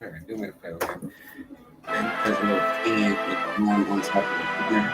Do me a favor, man. There's a little kid with one on top of the corner.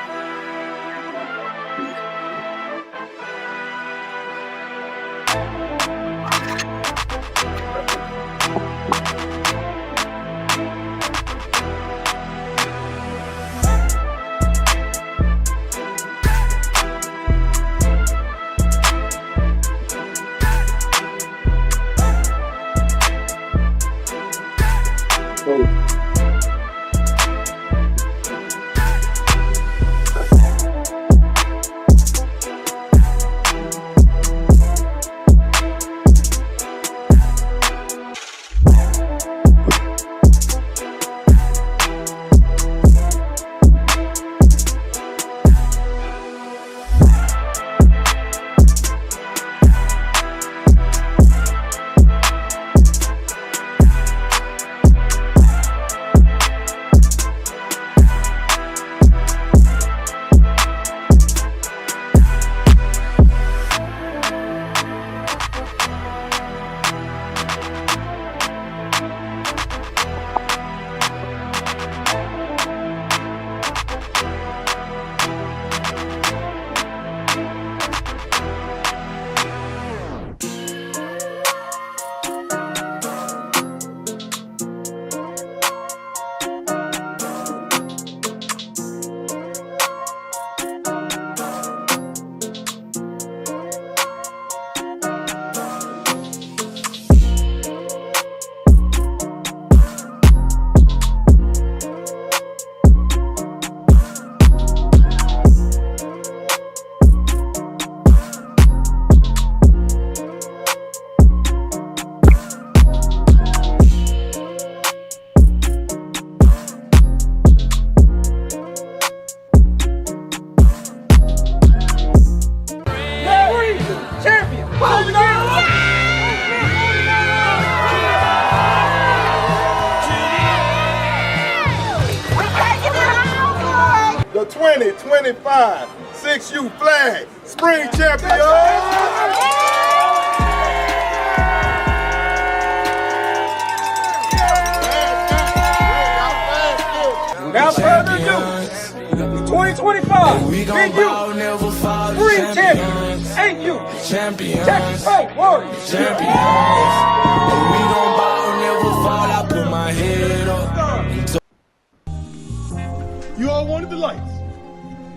The 2025 6U flag spring champion. Without further ado, 2025 BU Spring Champions, AU Texas Warriors. We don't bow, never fall. I put my head up. You all wanted the lights,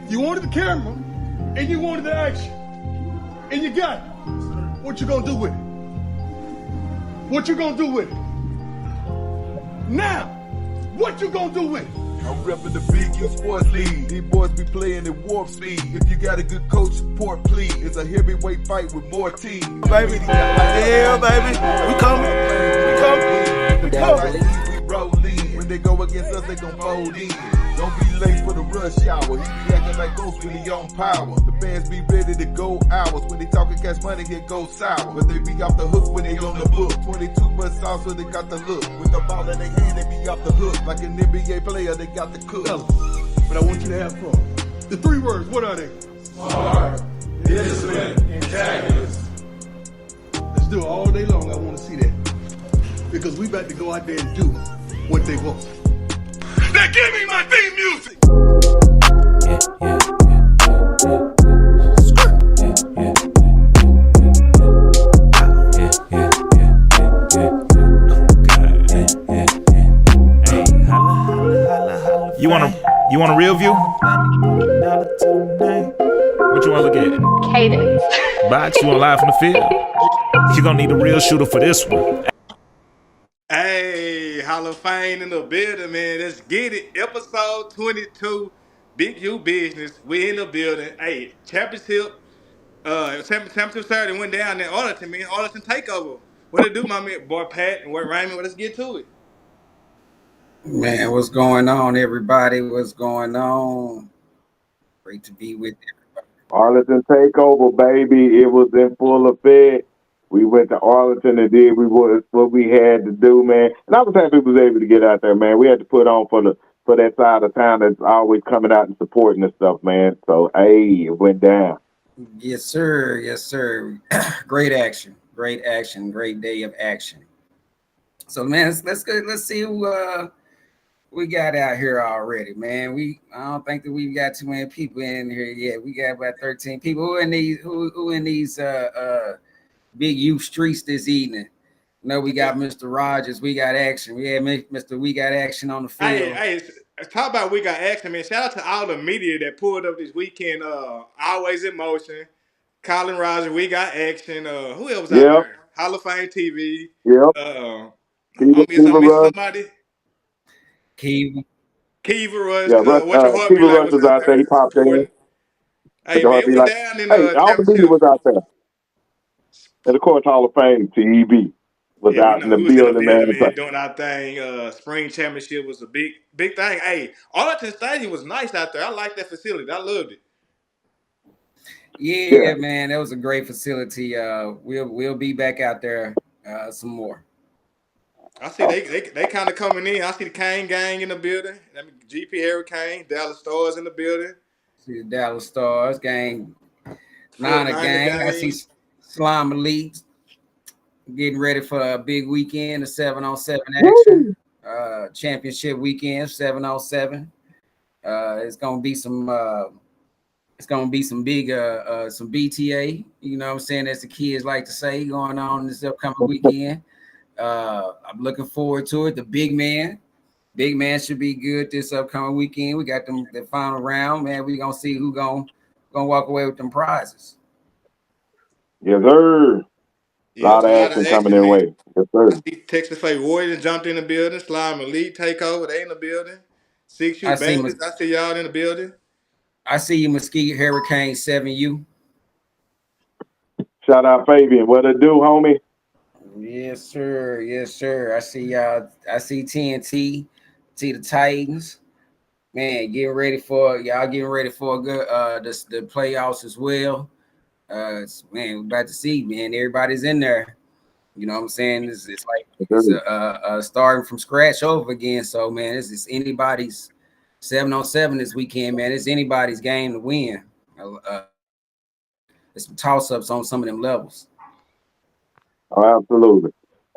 you wanted the camera, and you wanted the action. And you got it. What you gonna do with it? What you gonna do with it? Now, what you gonna do with it? I'm repping the Big U Sports League. These boys be playing at warp speed. If you got a good coach, support please. It's a heavyweight fight with more teams. Baby, yeah, baby. We coming. We rolling. When they go against us, they gon' fold in. Don't be late for the rush hour. He be acting like ghosts when he on power. The fans be ready to go hours. When they talking cash money, it goes sour. But they be off the hook when they on the book. 22 bucks sauce, so they got the hook. With the ball in their hand, they be off the hook. Like an NBA player, they got the cook. But I want you to have fun. The 3 words, what are they? Smart, discipline, intelligence. Let's do it all day long. I want to see that. Because we about to go out there and do what they want. Now give me my theme music! You want a real view? What you want to look at? Cadence. Box, you want live from the field? You're gonna need a real shooter for this one. Hey, Hall of Fame in the building, man. Let's get it. Episode 22, Big U Business. We in the building. Hey, championship Saturday went down in Arlington, man. Arlington takeover. What it do, my man? Boy Pat and what Raymond? Well, let's get to it. Man, what's going on, everybody? What's going on? Great to be with everybody. Arlington takeover, baby. It was in full effect. We went to Arlington and did what we had to do, man. And I was happy we was able to get out there, man. We had to put on for that side of town that's always coming out and supporting this stuff, man. So, hey, it went down. Yes, sir. Yes, sir. Great action. Great action. Great day of action. So man, let's go. Let's see who we got out here already, man. I don't think that we've got too many people in here yet. We got about 13 people. Who in these big youth streets this evening? No, we got Mr. Rogers. We got action. We had Mr. We got action on the field. Hey, talk about we got action, man. Shout out to all the media that pulled up this weekend. Always in motion. Colin Rogers, we got action. Who else was out Yep, there? Hall of Fame TV. yep. I'm Kiva missing Rush. somebody. Kiva. Kiva Rush. Yeah, What's your Kiva heartbeat like? Rush Was was out out there. He there popped in. supporting? Hey man, Your it heartbeat went like, down in hey, the all the media championship. was out there. And of course, Hall of Fame, TEB, was Yeah, we out in know the we was in the building, man. building, man, doing our thing. Spring championship was a big thing. Hey, Arlington Stadium was nice out there. I like that facility. I loved it. Yeah, man, that was a great facility. We'll be back out there some more. I see they kind of coming in. I see the Kane gang in the building. I mean, GP Hurricane, Dallas Stars in the building. See the Dallas Stars gang, Fort Niner Niner gang. I see gang. Slime Elite getting ready for a big weekend of 7-on-7 action. Championship weekend, 7-on-7. It's gonna be some big some BTA, you know what I'm saying, as the kids like to say, going on this upcoming weekend. I'm looking forward to it. The big man should be good this upcoming weekend. We got them the final round, man. We gonna see who gonna walk away with them prizes. Yes, sir. A Yeah, lot it's of a lot of action coming action, their man. way. Yes, sir. I see Texas State Warriors jumped in the building. Slime Elite Takeover, they in the building. I 6U see Bandits, I see y'all in the building. I see you, Mesquite Hurricane 7U. Shout out Fabian. What it do, homie? Yes, sir. Yes, sir. I see y'all. I see TNT. See the Titans. Man, getting ready for a good the playoffs as well. Man, we're about to see, man. Everybody's in there. You know what I'm saying? It's like it's a starting from scratch over again. So man, it's anybody's 7-on-7 this weekend, man. It's anybody's game to win. It's some toss-ups on some of them levels. Oh, absolutely.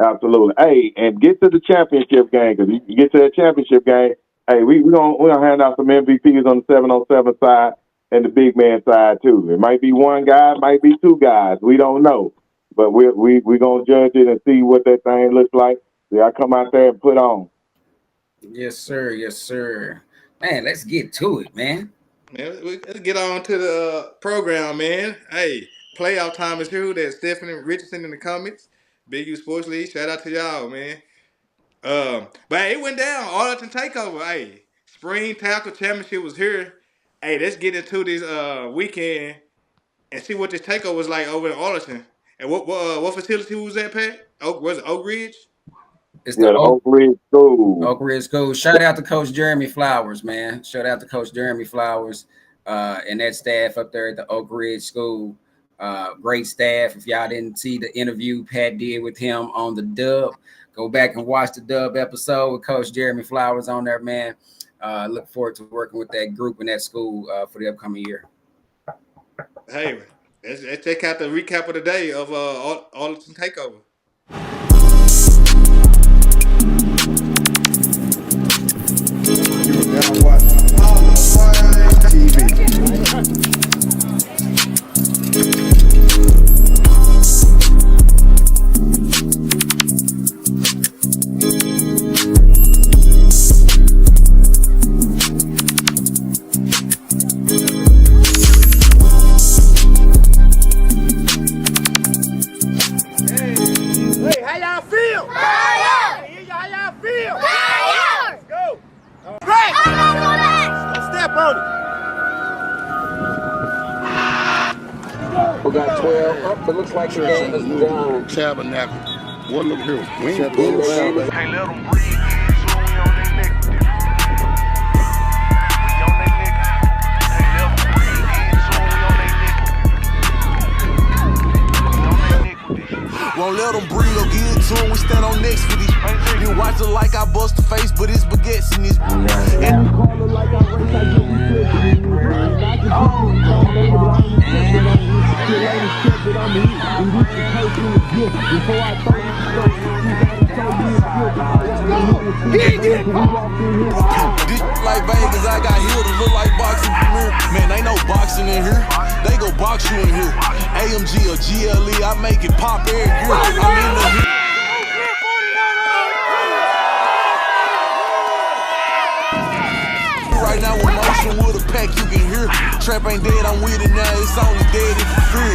Absolutely. Hey, and get to the championship game, because you get to that championship game, hey, we're gonna hand out some MVPs on the 7-on-7 side and the big man side too. It might be one guy, it might be two guys. We don't know. But we're gonna judge it and see what that thing looks like. See, I come out there and put on. Yes, sir. Yes, sir. Man, let's get to it, man. Man, let's get on to the program, man. Hey, playoff time is here. There's Stephanie Richardson in the comments. Big U Sports League. Shout out to y'all, man. But hey, it went down. Arlington Takeover. Hey, Spring Tackle Championship was here. Hey, let's get into this weekend and see what this takeover was like over in Arlington. And what facility was that, Pat? Was it Oak Ridge? It's Yeah, the the Oak Ridge School. Oak Ridge School. Shout out to Coach Jeremy Flowers, man. Shout out to Coach Jeremy Flowers and that staff up there at the Oak Ridge School. Great staff. If y'all didn't see the interview Pat did with him on the Dub, go back and watch the Dub episode with Coach Jeremy Flowers on there, man. Look forward to working with that group and that school for the upcoming year. Hey, let's check out the recap of the day of Arlington Takeover. You are now watching Hall of Fame TV. Hey, how y'all feel? Fire! How y'all feel? Fire! Let's go. Great! Let's step on it. We got 12 up. It looks like the game is done. Tabernacle. What look here? We ain't Hey, let them breathe. Soon we on their neck with this. We on their neck. Hey, let them breathe. Soon we on their neck. We on their neck with this. Won't let them breathe or get to him. We stand on next for this. You watch it like I bust the face, but it's baguettes in this. And Before I This like Vegas, I got healed to look like boxing premiere. Man, ain't no boxing in here. They go box you in here. AMG or GLE, I make it pop every year. I'm in the hood. Right now with motion with a pack you can hear. Trap ain't dead, I'm with it now. It's only dead if you fear.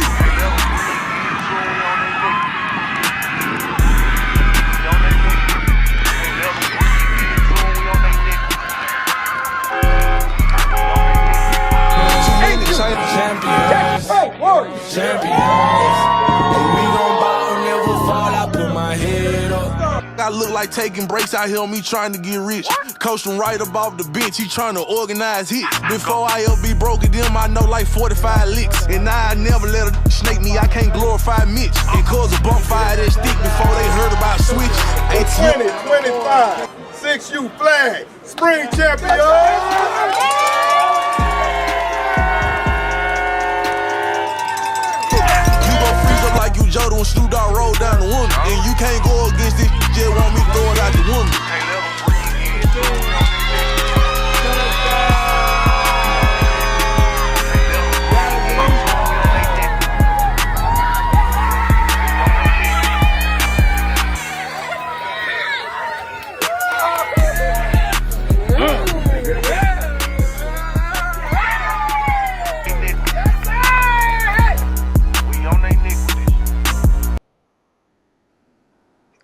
I look like taking breaks out here on me trying to get rich. Coach from right above the bench, he trying to organize hits. Before I ever be broke at them, I know like 45 licks. And now I never let a snake me, I can't glorify Mitch. And cause a bump fire that stick before they heard about switches. 2025 6U flag, spring champion. Like you Joda when Snoop Dogg rolled down the woman. And you can't go against this, just want me to throw it out the woman.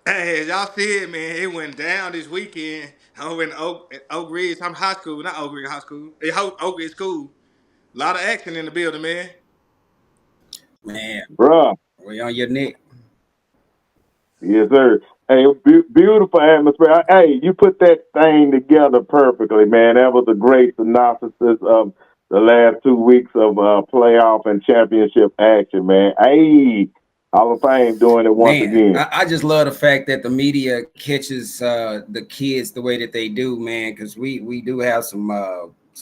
Hey, as y'all said, man, it went down this weekend over in Oak Ridge. I'm high school, not Oak Ridge High School. Oak Ridge School. A lot of action in the building, man. Man, Bruh. we on your neck. Yes, sir. Hey, beautiful atmosphere. Hey, you put that thing together perfectly, man. That was a great synopsis of the last 2 weeks of playoff and championship action, man. Hey, Hall of Fame doing it once again. I just love the fact that the media catches the kids the way that they do, man, because we do have some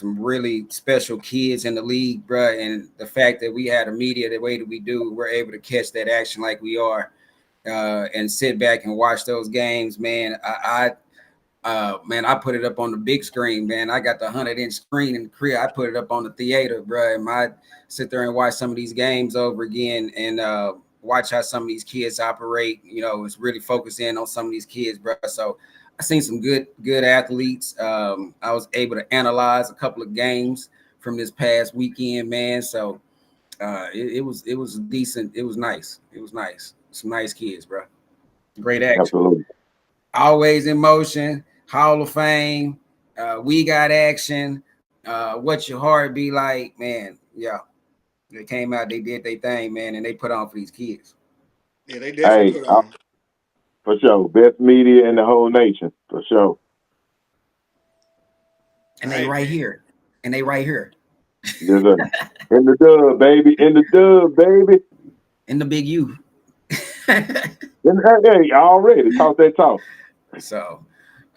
really special kids in the league, bruh. And the fact that we had a media the way that we do, we're able to catch that action like we are. And sit back and watch those games, man. Man, I put it up on the big screen, man. I got the 100-inch screen in the crib. I put it up on the theater, bro. And I sit there and watch some of these games over again and watch how some of these kids operate. You know, it's really focused in on some of these kids, bro. So I seen some good athletes. I was able to analyze a couple of games from this past weekend, man. So it was decent. It was nice. It was nice. Some nice kids, bro. Great action. Absolutely. Always in motion. Hall of Fame. We got action. What your heart be like, man? Yeah, they came out. They did their thing, man, and they put on for these kids. Yeah, they definitely put on. For sure. Best media in the whole nation. For sure. And they right here. And they right here. Yes, sir. In the dub, baby. In the dub, baby. In the big U. Hey, already talk that talk. So,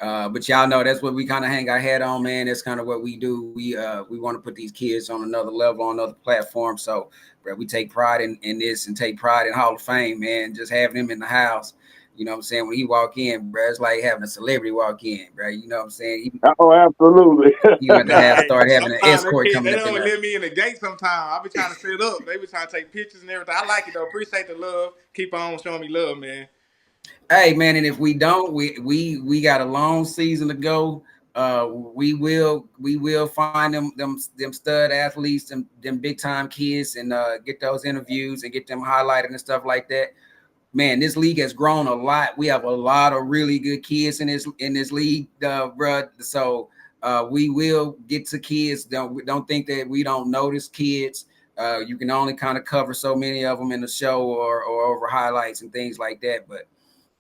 but y'all know that's what we kind of hang our head on, man. That's kind of what we do. We want to put these kids on another level, on another platform. So, bro, we take pride in this and take pride in Hall of Fame, man. Just having him in the house, you know what I'm saying? When he walk in, bro, it's like having a celebrity walk in, bro. You know what I'm saying? Oh, absolutely. You have to start having an escort coming They up don't in there. let me in the gate sometimes. I be trying to sit up. They be trying to take pictures and everything. I like it though. Appreciate the love. Keep on showing me love, man. Hey, man, and if we don't, we got a long season to go. We will find them stud athletes, them big time kids, and get those interviews and get them highlighted and stuff like that. Man, this league has grown a lot. We have a lot of really good kids in this league, bro. So we will get to kids. Don't think that we don't notice kids. You can only kind of cover so many of them in the show or over highlights and things like that. But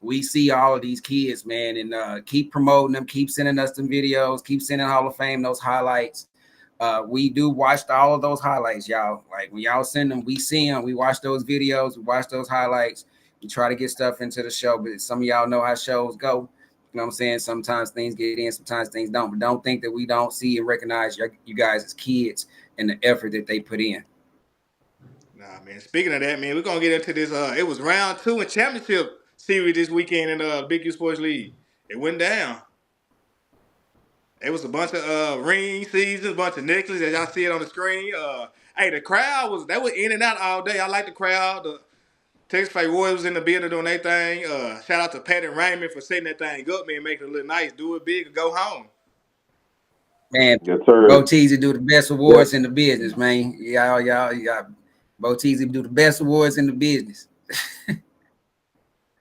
we see all of these kids, man, and keep promoting them, keep sending us them videos, keep sending Hall of Fame those highlights. We do watch all of those highlights, y'all. Like when y'all send them, we see them. We watch those videos, we watch those highlights. We try to get stuff into the show, but some of y'all know how shows go. You know what I'm saying? Sometimes things get in, sometimes things don't. But don't think that we don't see and recognize you guys as kids and the effort that they put in. Nah, man. Speaking of that, man, we're gonna get into this. It was round 2 in championship series this weekend in Big U Sports League. It went down. It was a bunch of ring seasons, a bunch of necklaces as y'all see it on the screen. Hey, the crowd was in and out all day. I like the crowd. The Texas State Warriors was in the building doing their thing. Shout out to Pat and Raymond for setting that thing up, man, making it look nice. Do it big or go home. Man, Yes, sir. Bo Teasy do the best awards in the business, man. Y'all. Bo Teasy do the best awards in the business.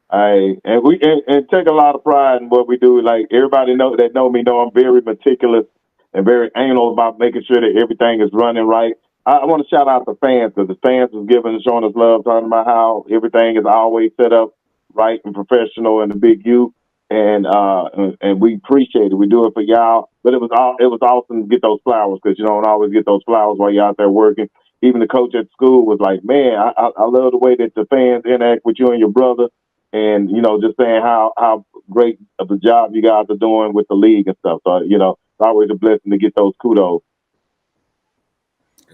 And take a lot of pride in what we do. Like everybody know me know I'm very meticulous and very anal about making sure that everything is running right. I want to shout out the fans because the fans is showing us love, talking about how everything is always set up right and professional in the Big U, and we appreciate it. We do it for y'all, but it was awesome to get those flowers because you don't always get those flowers while you're out there working. Even the coach at school was like, "Man, I love the way that the fans interact with you and your brother." And just saying how great of a job you guys are doing with the league and stuff. So it's always a blessing to get those kudos.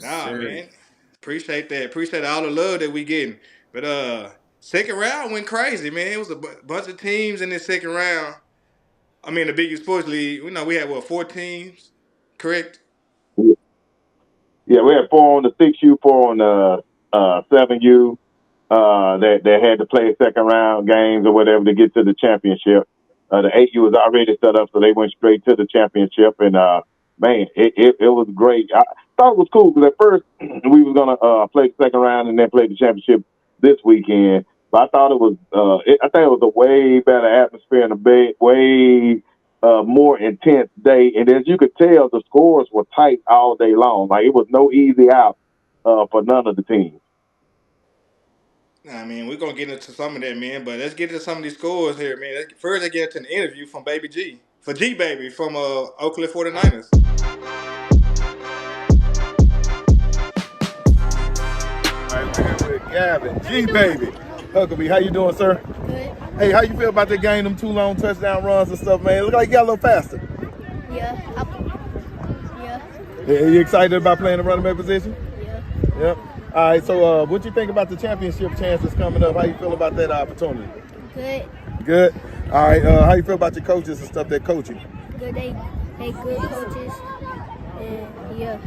Nah, man, appreciate that. Appreciate all the love that we getting. But second round went crazy, man. It was a bunch of teams in this second round. I mean, the Big U Sports League. We had 4 teams, correct? Yeah, we had 4 on the 6U, 4 on the 7U. That had to play second round games or whatever to get to the championship. The 8U was already set up, so they went straight to the championship. And man, it was great. I thought it was cool because at first we was gonna play the second round and then play the championship this weekend. But I thought it was I think it was a way better atmosphere and a way more intense day. And as you could tell, the scores were tight all day long. Like it was no easy out for none of the teams. I mean, we're gonna get into some of that, man. But let's get into some of these scores here, man. First, let's get into an interview from Baby G. For G Baby from Oakland 49ers. All right, we're here with Gavin, G Baby. Huckabee, how you doing, sir? Good. Hey, how you feel about that game, them 2 long touchdown runs and stuff, man? Look like you got a little faster. Yeah. Are you excited about playing the running back position? Yeah. Yep. All right, so what you think about the championship chances coming up? How you feel about that opportunity? Good. Good. All right, how you feel about your coaches and stuff that coach you? Good. They good coaches. And yeah.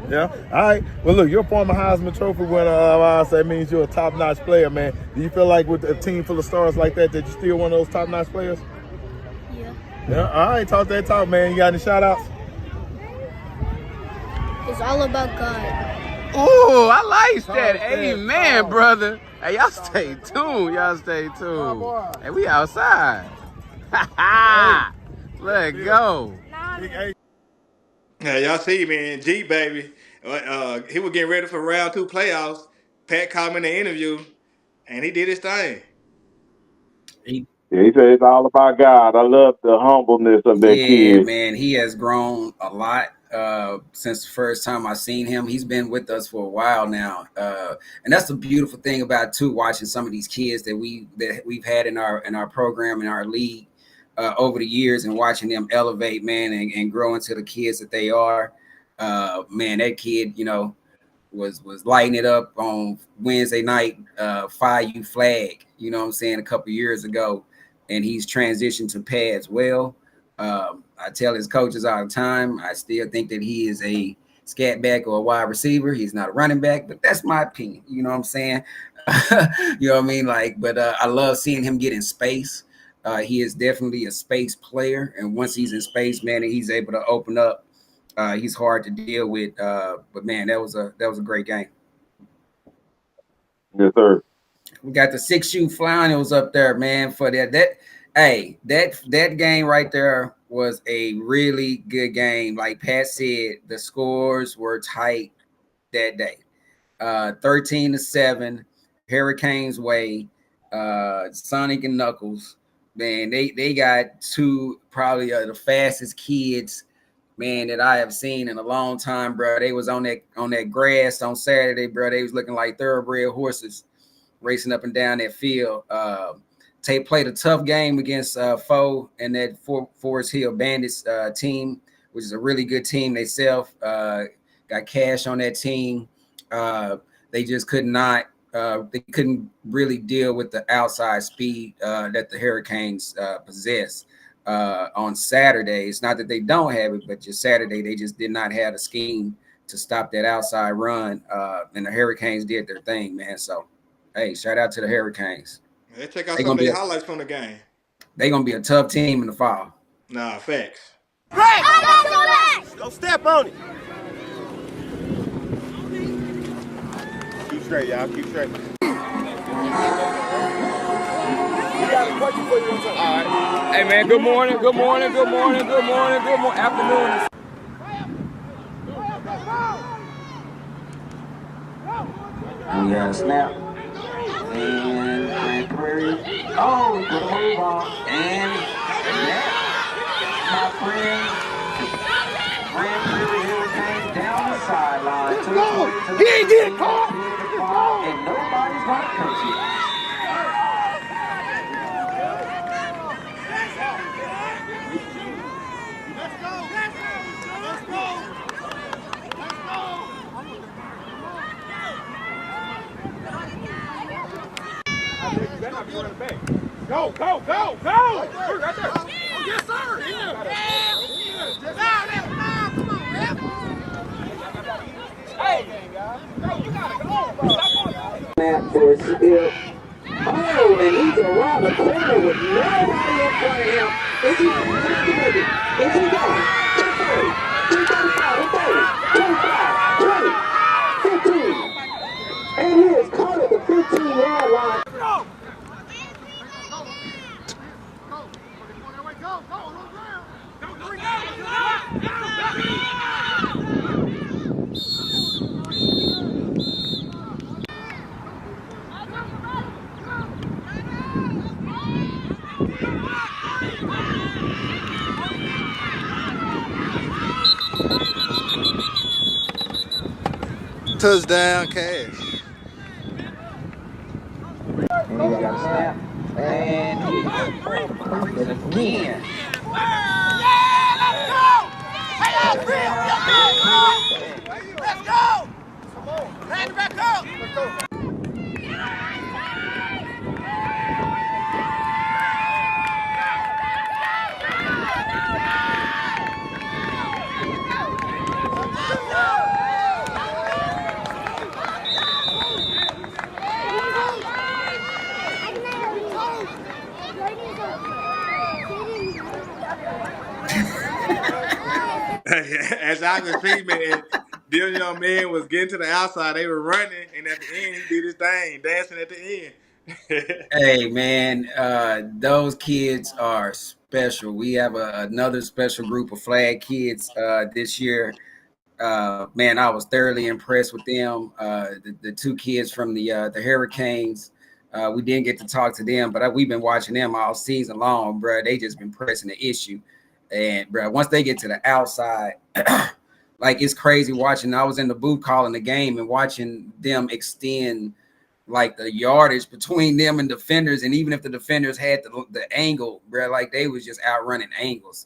Yeah. All right. Well, look, you're a former Heisman Trophy winner. So that means you're a top-notch player, man. Do you feel like with a team full of stars like that you're still one of those top-notch players? Yeah. Yeah. All right. Talk that talk, man. You got any shout-outs? It's all about God. Ooh, I like that. Amen, brother. Hey, y'all stay tuned. Y'all stay tuned. Hey, we outside. Let's go. Yeah, y'all see, man, G Baby. He was getting ready for round 2 playoffs. Pat called him in the interview, and he did his thing. Yeah, he said it's all about God. I love the humbleness of that Yeah, kid. man, he has grown a lot since the first time I seen him. He's been with us for a while now, and that's the beautiful thing about too, watching some of these kids that we've had in our program in our league over the years, and watching them elevate, man, and grow into the kids that they are. Man, that kid, was lighting it up on Wednesday night, Phi U flag. You know what I'm saying? A couple years ago. And he's transitioned to pads well. I tell his coaches all the time, I still think that he is a scat back or a wide receiver. He's not a running back, but that's my opinion. You know what I'm saying? You know what I mean? But I love seeing him get in space. He is definitely a space player. And once he's in space, man, and he's able to open up, he's hard to deal with. But man, that was a great game. Yes, sir. We got the 6U finals up there, man. For that game right there was a really good game. Like Pat said, the scores were tight that day. 13-7, Hurricanes way. Sonic and Knuckles, man. They got 2 probably the fastest kids, man, that I have seen in a long time, bro. They was on that grass on Saturday, bro. They was looking like thoroughbred horses, racing up and down that field. They played a tough game against Foe and that Forest Hill Bandits team, which is a really good team themselves. Got cash on that team. They just they couldn't really deal with the outside speed that the Hurricanes possess. on Saturday. It's not that they don't have it, but just Saturday they just did not have a scheme to stop that outside run. And the Hurricanes did their thing, man. So, hey, shout out to the Hurricanes. Let's check out some of the highlights from the game. They're gonna be a tough team in the fall. Nah, facts. Don't step on it. Keep straight, y'all. Keep straight. All right. Hey, man, good morning, good morning, good morning, good morning, good morning, afternoon. We got a snap. And Grand Prairie. Oh, we put a move on. And that, my friend, Grand Prairie Hurricanes down the sideline. He ain't get caught. And nobody's going to coach it. Go, go, go, go! Right there. Oh, yes, sir. Yeah. Hey, you gotta go. Snap for a steal. Oh, and he's around the corner with nobody in front of him. Is he gone? Is he gone? 30, 35, 30, 25, 20, 15. And he is caught at the 15-yard line. Touchdown, Cash. And he got a snap. And he again. Let's go! Hand it back up! Let's go! As I was see, man, this young man was getting to the outside. They were running, and at the end, he did his thing, dancing at the end. Hey, man, those kids are special. We have another special group of flag kids this year. Man, I was thoroughly impressed with them. The two kids from the Hurricanes. We didn't get to talk to them, but we've been watching them all season long, bro. They just been pressing the issue. And, bro, once they get to the outside, like, it's crazy watching. I was in the booth calling the game and watching them extend, like, the yardage between them and defenders. And even if the defenders had the angle, bro, like, they was just outrunning angles.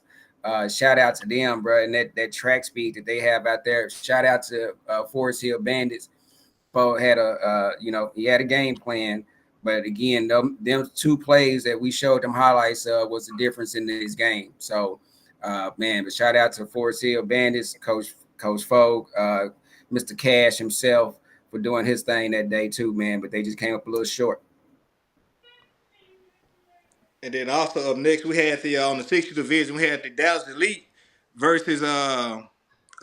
Shout out to them, bro, and that track speed that they have out there. Shout out to Forest Hill Bandits. Bo had he had a game plan. But again, them two plays that we showed them highlights was the difference in this game. So, man, but shout out to Forest Hill Bandits, Coach Fogue, Mr. Cash himself for doing his thing that day too, man. But they just came up a little short. And then also up next, we had on the 60 division, we had the Dallas Elite versus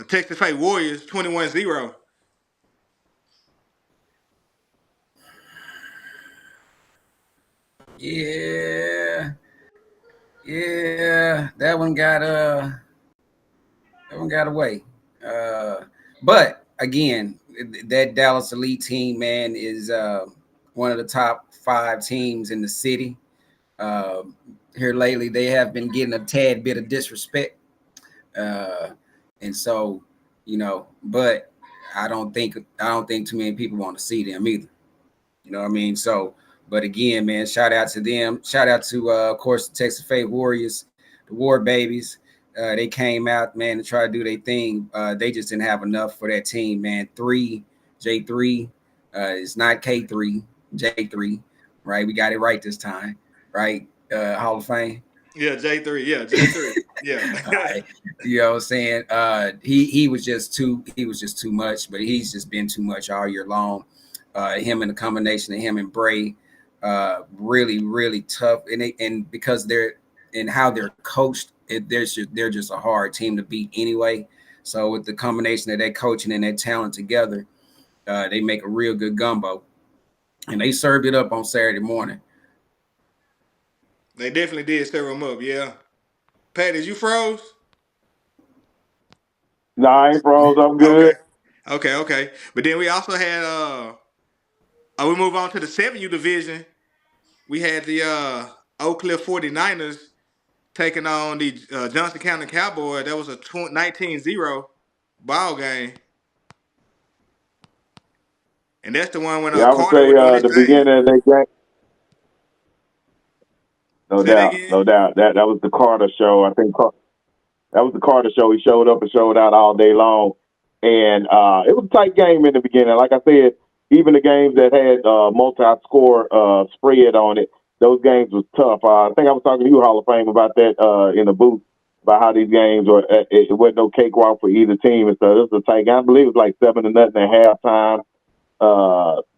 Texas State Warriors, 21-0. Yeah, that one got away. But again, that Dallas Elite team, man, is one of the top 5 teams in the city. Here lately, they have been getting a tad bit of disrespect, and so but I don't think too many people want to see them either. You know what I mean? So. But again, man, shout out to them. Shout out to, of course, the Texas State Warriors, the War Babies. They came out, man, to try to do their thing. They just didn't have enough for that team, man. J3, it's not K3, J3, right? We got it right this time, right? Hall of Fame. Yeah, J3. Yeah, J3. Yeah. Right. You know what I'm saying? He was just too much, but he's just been too much all year long. Him and the combination of him and Bray, really, really tough. And because they're and how they're coached, they're just a hard team to beat anyway. So with the combination of their coaching and their talent together, they make a real good gumbo. And they served it up on Saturday morning. They definitely did serve them up, yeah. Pat, is you froze? No, I ain't froze. I'm Okay. good. Okay. But then we also had we move on to the 7U division. We had the Oak Cliff 49ers taking on the Johnson County Cowboys. That was a 19-0 ball game. And that's the one when Yeah, I would Carter say was doing his the thing. beginning of that game. No Say that doubt, again? no doubt. That was the Carter show. I think that was the Carter show. He showed up and showed out all day long, and it was a tight game in the beginning. Like I said, even the games that had multi-score spread on it, those games was tough. I think I was talking to you, Hall of Fame, about that in the booth about how these games were. It wasn't no cakewalk for either team, and so it was a tight game. I believe it was like 7-0 at halftime.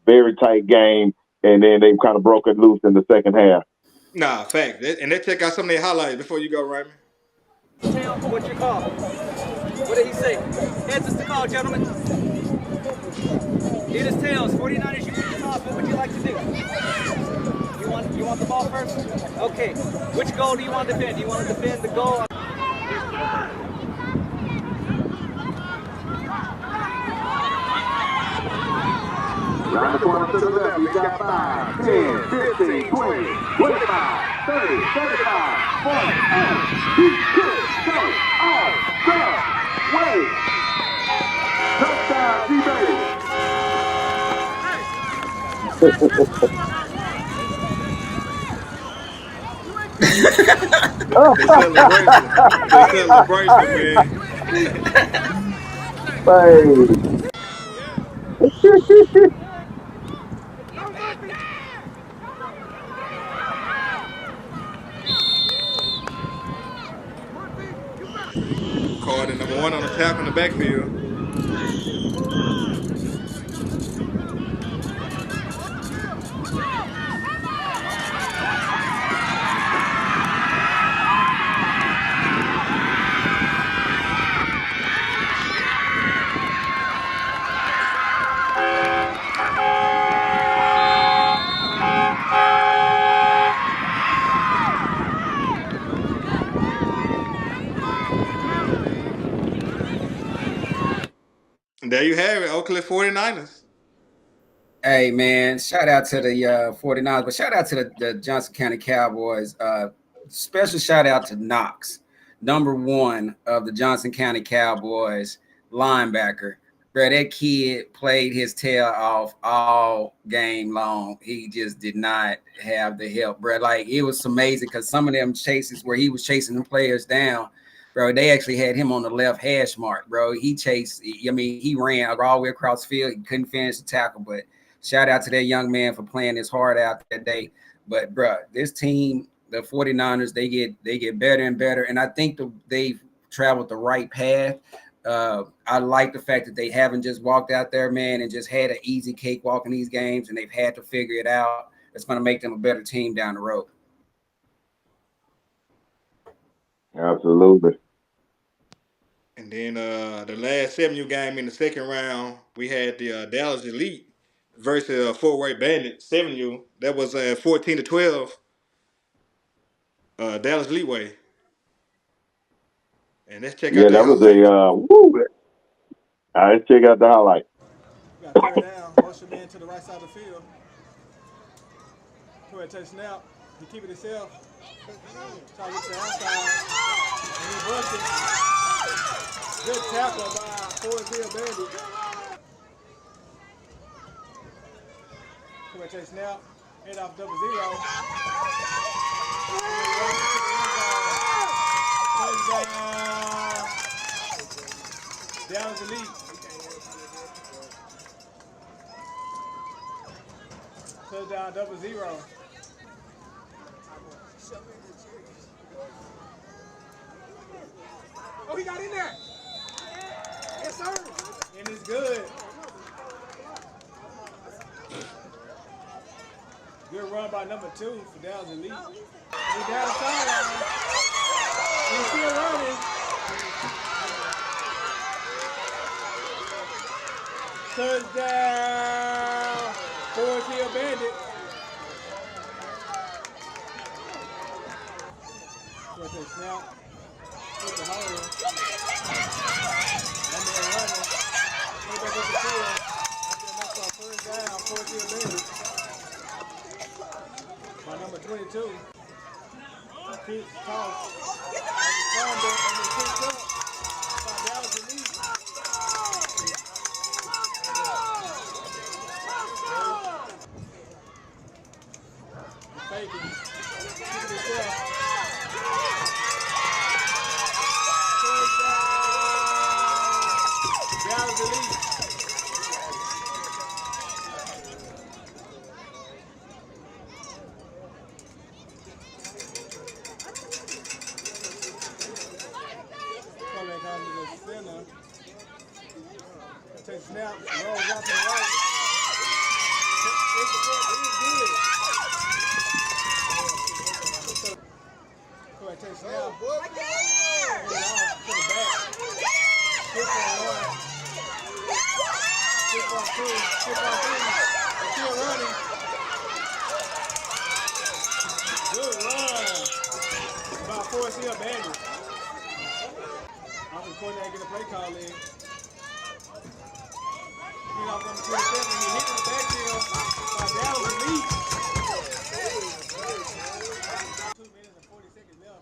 Very tight game, and then they kind of broke it loose in the second half. Nah, fact. And let's check out some of their highlights before you go, Raymond. What's your call? What did he say? Heads is the call, gentlemen. It is tails. 49ers, you win the toss. What would you like to do? You want the ball first? Okay. Which goal do you want to defend? Do you want to defend the goal? Round the corner to the left, we got 5, 10, 15, 20, 25, 30, 35, 40, 8. He could go all the way. Touchdown, G-Baby. The celebration. The celebration, man. Carter, number 1 on the tackle in the backfield. And there you have it, Oak Cliff 49ers. Hey, man, shout out to the 49ers, but shout out to the Johnson County Cowboys. Special shout out to Knox, number 1 of the Johnson County Cowboys, linebacker. Bro, that kid played his tail off all game long. He just did not have the help, bro. Like, it was amazing because some of them chases where he was chasing the players down, bro, they actually had him on the left hash mark, bro. He ran all the way across the field. He couldn't finish the tackle, but shout out to that young man for playing his heart out that day. But, bro, this team, the 49ers, they get better and better, and I think they've traveled the right path. I like the fact that they haven't just walked out there, man, and just had an easy cakewalk in these games, and they've had to figure it out. It's going to make them a better team down the road. Absolutely. And then the last 7U game in the second round, we had the Dallas Elite versus Fort Worth Bandit 7U. That was 14-12. Dallas Elite way. And let's check out Yeah, the that was highlights. woo. All right, let's check out the highlight. You got 3rd down, motion man to the right side of the field. Go ahead, take a snap. You keep it himself. Try to get to the outside. And he busts it. Good tackle by Forest Bandit. Go ahead, take a snap. Head off 0-0. Touchdown. Dallas Elite. Touchdown 0-0. he got in there. Yes, sir. And it's good. Good run by number 2 for Dallas Elite. He's down the sideline. He's still running. Touchdown. Forest Hill Bandit. Snap. Hit the hole. One man running. Put back up the field. That's our first down. Forest Hill Bandit. By number 22. Kick, toss. Fumble, and they picked up by Dallas Elite. Faking. Keep it yourself. Dallas Elite. Center. Take snap, rolls out to the right. It's good. Go ahead, take snap. Off to the back. Skip on 1. Skip on 2. Skip on 3. Still running. Good run by Forest Hill Bandit. Offensive coordinator get a play call in. Get off number 27 and he hit in the backfield by Dallas Elite. 2 minutes and 40 seconds left.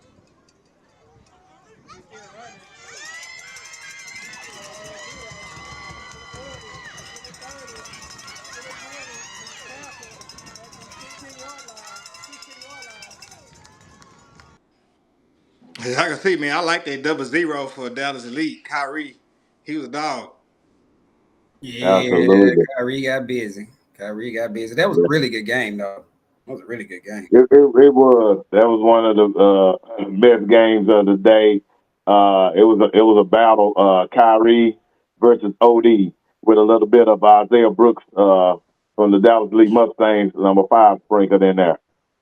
He's still running. I can see, man. I like that 0-0 for Dallas Elite. Kyrie, he was a dog. Yeah, Absolutely. Kyrie got busy. That was a really good game, though. That was a really good game. It was. That was one of the best games of the day. It was a battle. Kyrie versus OD with a little bit of Isaiah Brooks from the Dallas Elite Mustangs, number 5, sprinkled in there.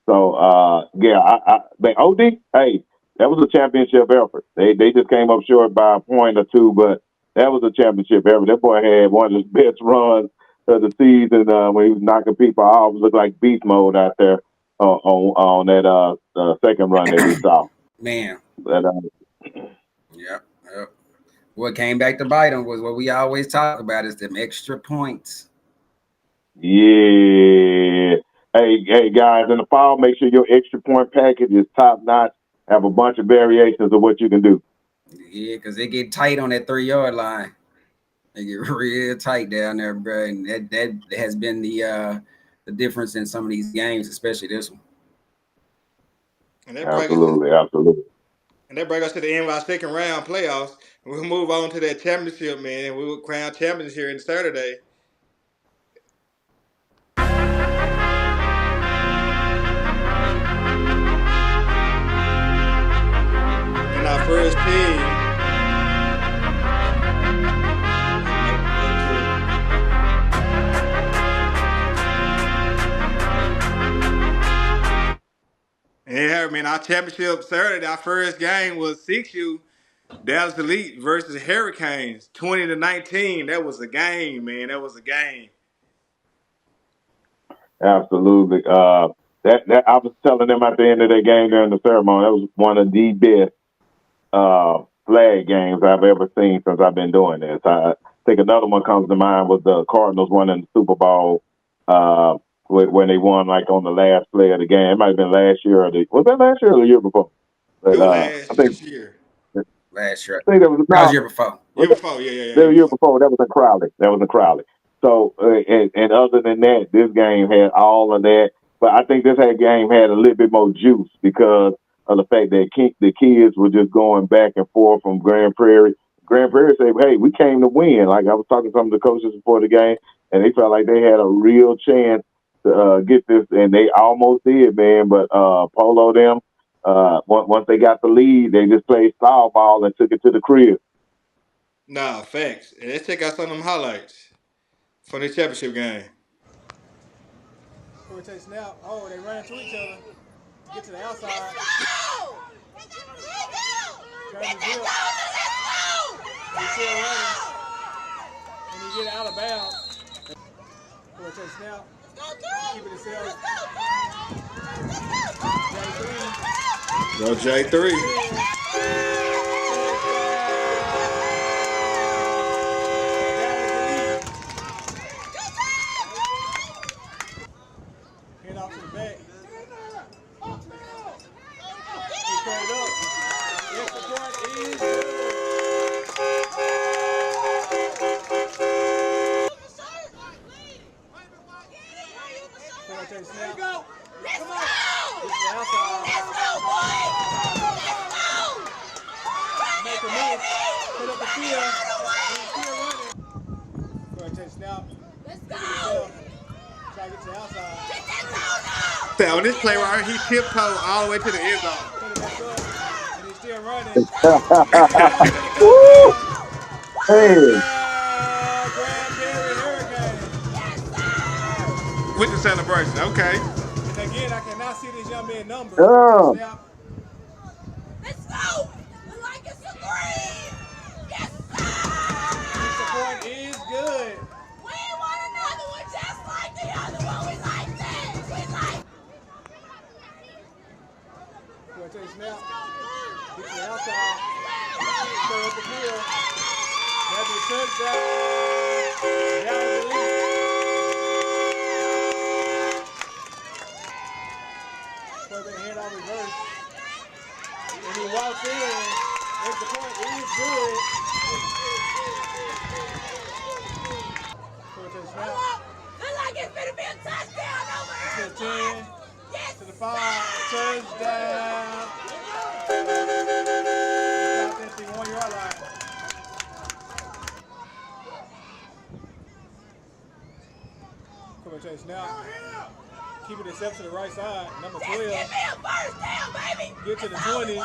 So but OD, hey, that was a championship effort. They just came up short by a point or 2, but that was a championship effort. That boy had one of his best runs of the season when he was knocking people off. It looked like beast mode out there on that second run that we saw. Man. But, Yep. What came back to bite him was what we always talk about is them extra points. Yeah. Hey guys, in the fall, make sure your extra point package is top notch. Have a bunch of variations of what you can do. Yeah, because they get tight on that 3-yard line. They get real tight down there, bro. And that has been the difference in some of these games, especially this one. And that Absolutely. And that brings us to the end of our second round playoffs. We'll move on to that championship, man, and we will crown champions here in Saturday. And our first team. Yeah, man, our championship Saturday, our first game was 6U, Dallas Elite versus Hurricanes, 20-19. That was a game, man. That was a game. Absolutely. That I was telling them at the end of that game during the ceremony, that was one of the best flag games I've ever seen since I've been doing this. I think another one comes to mind was the Cardinals winning the Super Bowl when they won like on the last play of the game. It might have been last year was that last year or the year before? But, it was last year. Last year. I think that was the year before. Year before, yeah. The year before, that was in Crowley. So, and other than that, this game had all of that. But I think this game had a little bit more juice because of the fact that the kids were just going back and forth from Grand Prairie. Grand Prairie said, hey, we came to win. Like I was talking to some of the coaches before the game, and they felt like they had a real chance to get this, and they almost did, man. But Polo them, Once they got the lead, they just played style ball and took it to the crib. Nah, facts. And let's check out some of them highlights from the championship game. Before we take snap. Oh, they run into each other. Get to the outside. Turn his hip. He's still running. And he get out of bounds. Before we take snap. Keep it himself. Go J3. Head off to the back. He cut it up. Extra point is good. There you go. Let's go. Get to the outside. Let's go, boy. Let's go. Make a miss. Put up the field. Still running. Go ahead, take snap. Let's go. Try to get to the outside. So on this play right here, he tiptoed all the way to the end zone. Put it back up. And he's still running. Woo! Hey. With the celebration, okay. And again, I cannot see this young man number. Oh. Let's go! Like it's a green! Yes, sir! The point is good. We want another one just like the other one. We like that. We like. Go ahead, take a snap. Get to the outside. Throw up the field. That'd be a touchdown. Down the lead. Quarterback hand on reverse. And he walks in. Extra point is good. Looks like it's gonna be a touchdown over here. To the 10. Yes. To the 5. Touchdown. Stop that thing 1 yard line. Come on, Chase now. Keep it itself to the right side. Number 12. Give me a first down, baby. Get to the 20. To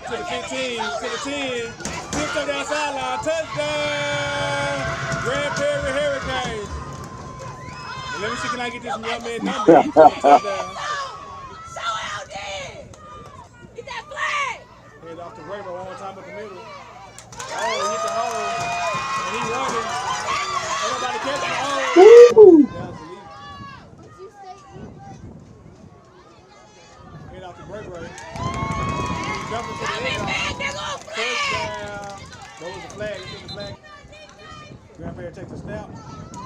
the 15. To the 10. Tipped on that sideline. Touchdown. Grand Prairie Hurricanes. And let me see, can I get this young man number? Touchdown. So out there. Get that flag. Head off the Raver one more time up the middle. Oh, he hit the hole. And he running. Ain't nobody catching the hole. That was the lead. Head off the break. He's jumping to the end zone. Touchdown. That was the flag. It's in the flag. Grand Prairie takes a snap.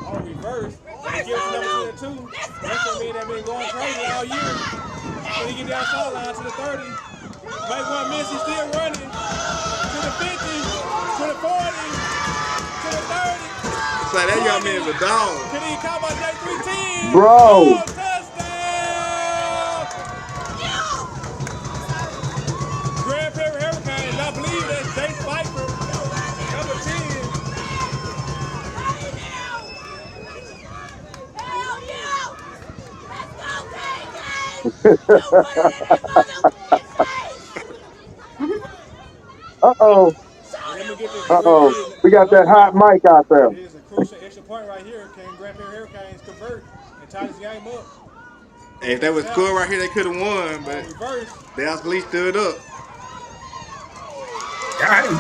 Oh, reverse. And he gives it number 22. That's gonna mean that been going crazy all year. So he get down sideline to the 30. Make one miss, he's still running. To the 50, to the 40, to the 30. So that young man's a dog. Can he come by J310? Bro. Oh, touchdown! Grand Prairie Hurricanes, I believe that's Jay Spiker, number 10. Uh-oh. Uh-oh. We got that hot mic out there. It is a crucial extra point right here. Can Grand Prairie Hurricanes convert and tie this game up? And if that was score right here, they could have won, but Dallas Lee stood up. Got him.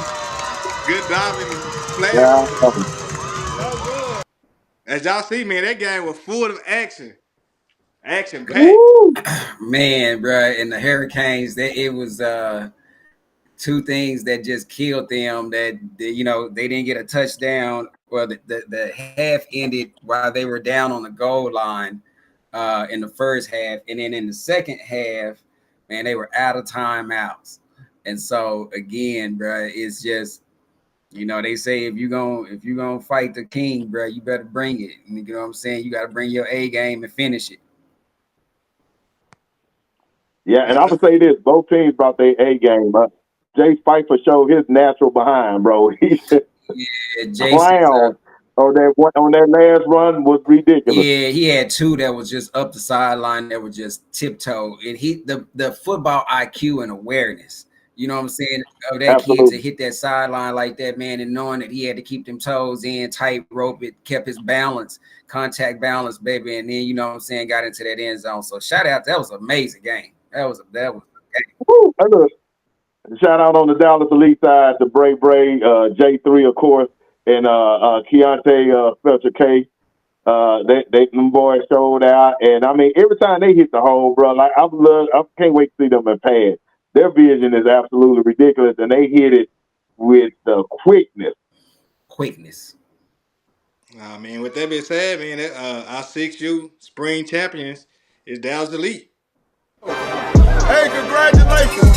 Good diving play. Yeah. As y'all see, man, that game was full of action. Action packed. Man, bro, and the Hurricanes, it was two things that just killed them. That they didn't get a touchdown. Well, the half ended while they were down on the goal line in the first half, and then in the second half, man, they were out of timeouts. And so again, bro, it's just, they say if you're gonna fight the king, bro, you better bring it. You know what I'm saying? You got to bring your A game and finish it. Yeah, and I'm gonna say this: both teams brought their A game up. Jay Pfeiffer showed his natural behind, bro. He's Jason, Oh, that one on that last run was ridiculous. Yeah, he had two that was just up the sideline that were just tiptoe. And the football IQ and awareness, you know what I'm saying, of that kid to Absolutely. hit that sideline like that, man, and knowing that he had to keep them toes in, tight rope, it kept his balance, contact balance, baby. And then, you know what I'm saying, got into that end zone. So shout out, that was an amazing game. That was a game. Woo, hey, look, shout out on the Dallas Elite side to Bray, J3, of course, and Keontae Special K. Them boys showed out, and I mean, every time they hit the hole, bro, like I can't wait to see them in pads. Their vision is absolutely ridiculous, and they hit it with the quickness. I mean, with that being said, man, our 6U spring champions is Dallas Elite. Hey, congratulations.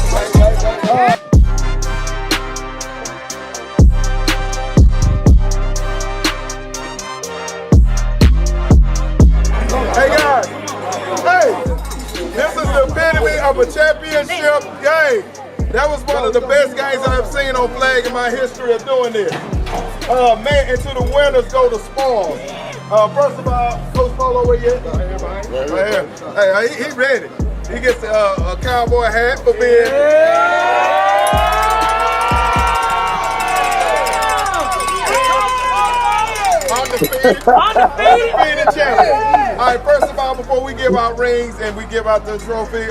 Hey guys, this is the epitome of a championship game. That was one of the best games I've seen on flag in my history of doing this. Man, and to the winners go the spoils. First of all, Coach Polo, where you at? Right here. Hey, he ready. He gets a cowboy hat for being. Undefeated champion. All right, first of all, before we give out rings and we give out the trophy,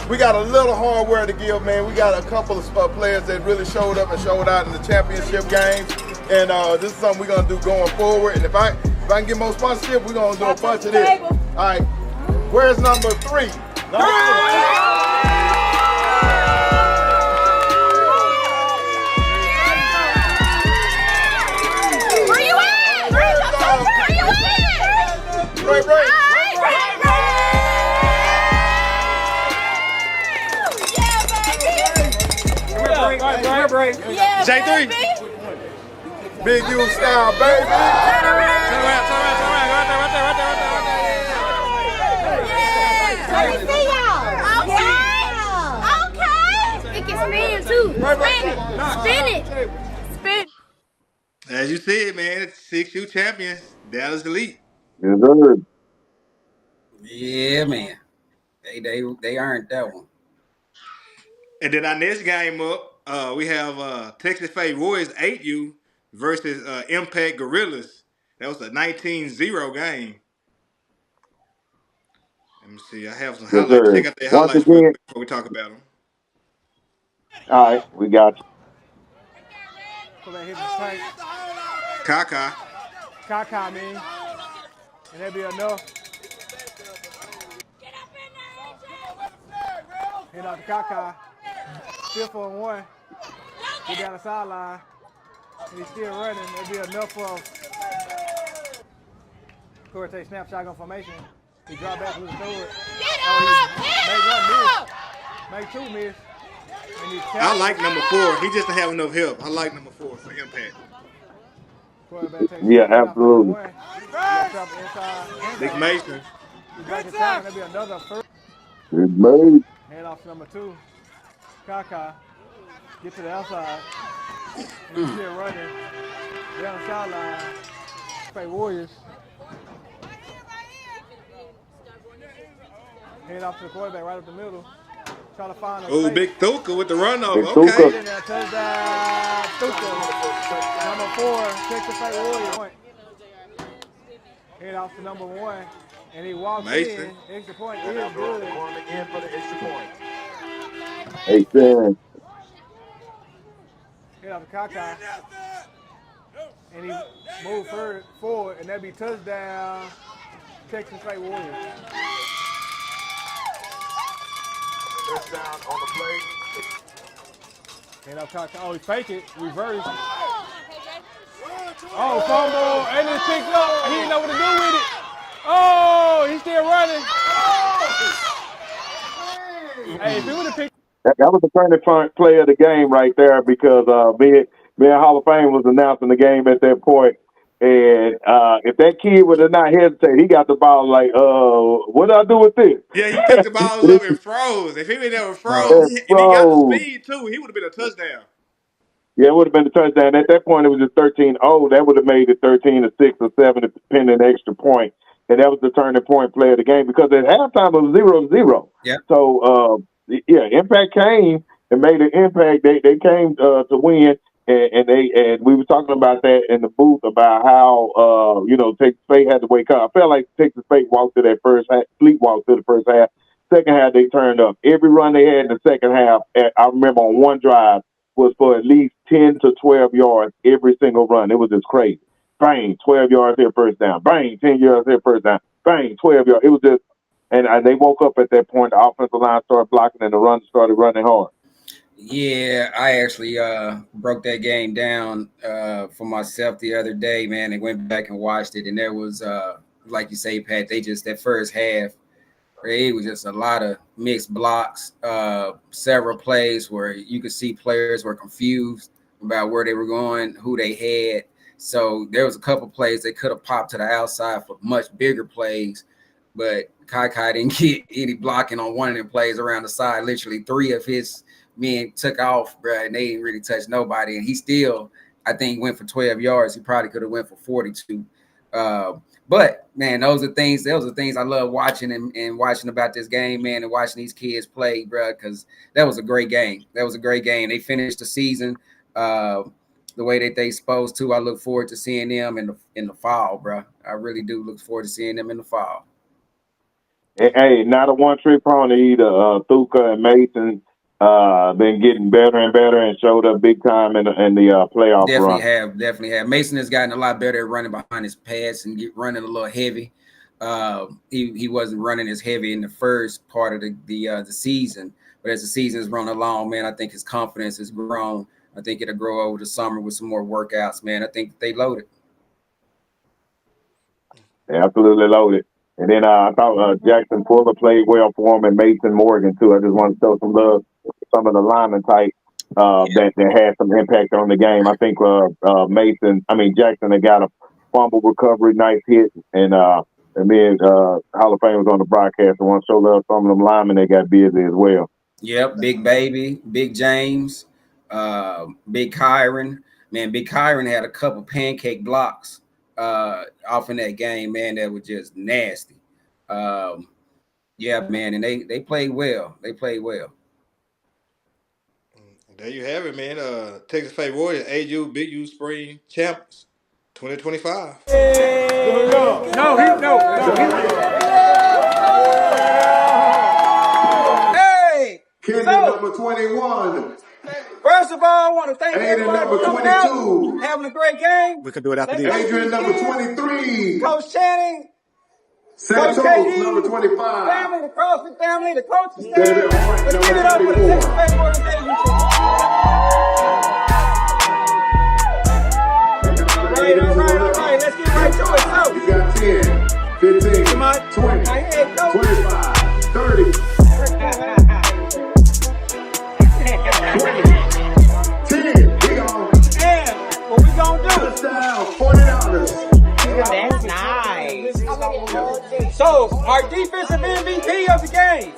we got a little hardware to give, man. We got a couple of players that really showed up and showed out in the championship games. And this is something we're going to do going forward. And if I can get more sponsorship, we're going to do a bunch of this. All right, where's number 3? Yeah, J3. Big U style, baby. Turn around. Let me see y'all. Okay. It can spin too. Spin it. Spin. As you said, man, it's 6U champions, Dallas Elite. Yes, sir. Yeah, man. They earned that one. And then our next game up, we have Texas State Warriors 8U versus Impact Gorillas. That was a 19-0 game. Let me see. I have some Yes, highlights. sir. Check out the Once highlights real again, quick before we talk about them. all right, we got you. Kaka. Kaka, man. And that'd be enough. Hit out to Kaka. 5th on 1. Get down the sideline. He's still running. That'd be enough for him. Corey takes snap, shotgun formation. He dropped back, lose the forward. Make 2 miss. I like number 4. He just didn't have enough help. I like number 4 for Impact. Quarterback takes Yeah, snap, absolutely. Nick Mason. He's back in time. That'd be another first. It's made. Hand off to number 2. Kaka. Get to the outside. He's still running. Down the sideline. Play Warriors. Hand off to the quarterback right up the middle. Trying to find a Oh, space. Big Thuka with the runoff. Big Okay. Thuka. Touchdown. Thuka. Number 4. Texas State Warriors. Hand off to number 1. And he walks Mason. in. Extra point is good. In for the extra point. Hey, Sam. Hit off the Kaka. And he moved forward, and that'd be touchdown, Texas State Warriors. Touchdown on the play. Hit off Kaka. Oh, he fake it. Reverse. Oh, fumble. And it's picked up. He didn't know what to do with it. Oh, he's still running. Hey, if he would have picked. That was the turning point play of the game right there because being Hall of Fame was announcing the game at that point. And if that kid would have not hesitated, he got the ball like, what do I do with this? Yeah, he picked the balls up and froze. If he would never froze, And and he got the froze. speed too, he would have been a touchdown. Yeah, it would have been a touchdown. At that point, it was just 13-0. That would have made it 13-6 or 7, depending on extra point. And that was the turning point play of the game because at halftime it was 0-0. Yeah. So, Impact came and made an impact. They came to win, and we were talking about that in the booth about how Texas State had to wake up. I felt like Texas State walked to that first half, sleepwalked to the first half. Second half they turned up. Every run they had in the second half, I remember on one drive, was for at least 10 to 12 yards every single run. It was just crazy. Bang, 12 yards here, first down. Bang, 10 yards here, first down. Bang, 12 yards. It was just, and they woke up at that point. The offensive line started blocking and the run started running hard. Yeah, I actually broke that game down for myself the other day, man, and went back and watched it. And there was, like you say, Pat, that first half, it was just a lot of mixed blocks, several plays where you could see players were confused about where they were going, who they had. So there was a couple plays they could have popped to the outside for much bigger plays, but Kai didn't get any blocking on one of them plays around the side. Literally 3 of his men took off, bro, and they didn't really touch nobody. And he still, I think, went for 12 yards. He probably could have went for 42. But man, those are things I love watching and watching about this game, man, and watching these kids play, bro, because that was a great game. They finished the season the way that they supposed to. I look forward to seeing them in the fall, bro. I really do look forward to seeing them in the fall. Hey, not a one-trick pony either. Thuka and Mason been getting better and better and showed up big time in the playoff run. Definitely have. Mason has gotten a lot better at running behind his pass and running a little heavy. He wasn't running as heavy in the first part of the season, but as the season's run along, man, I think his confidence has grown. I think it'll grow over the summer with some more workouts, man. I think they loaded. Absolutely loaded. And then I thought Jackson Fuller played well for him, and Mason Morgan too. I just want to show some love to some of the linemen type that had some impact on the game. I think Jackson had got a fumble recovery, nice hit, and then Hall of Fame was on the broadcast. I want to show love to some of them linemen that got busy as well. Yep, Big Baby, Big James, Big Kyron. Man, Big Kyron had a couple pancake blocks off in that game, man, that was just nasty. Yeah, man, and they played well. There you have it, man. Texas State Warriors, AU, Big U Spring champions, 2025. No. Hey! Kid number 21. First of all, I want to thank everybody number for coming 22. out, having a great game. We can do it after this. Adrian number 23. Coach Channing. Santos, Coach KD, number 25. Family, the CrossFit family, the coaching staff. Let's give it up for the Texas State organization. All right. Let's get right to it. So, You got 10, 15, come on. 20, Now, here, coach. 25, 30, 10. He on. And what we gonna do? Touchdown, $40. That's nice. So, our defensive MVP of the game.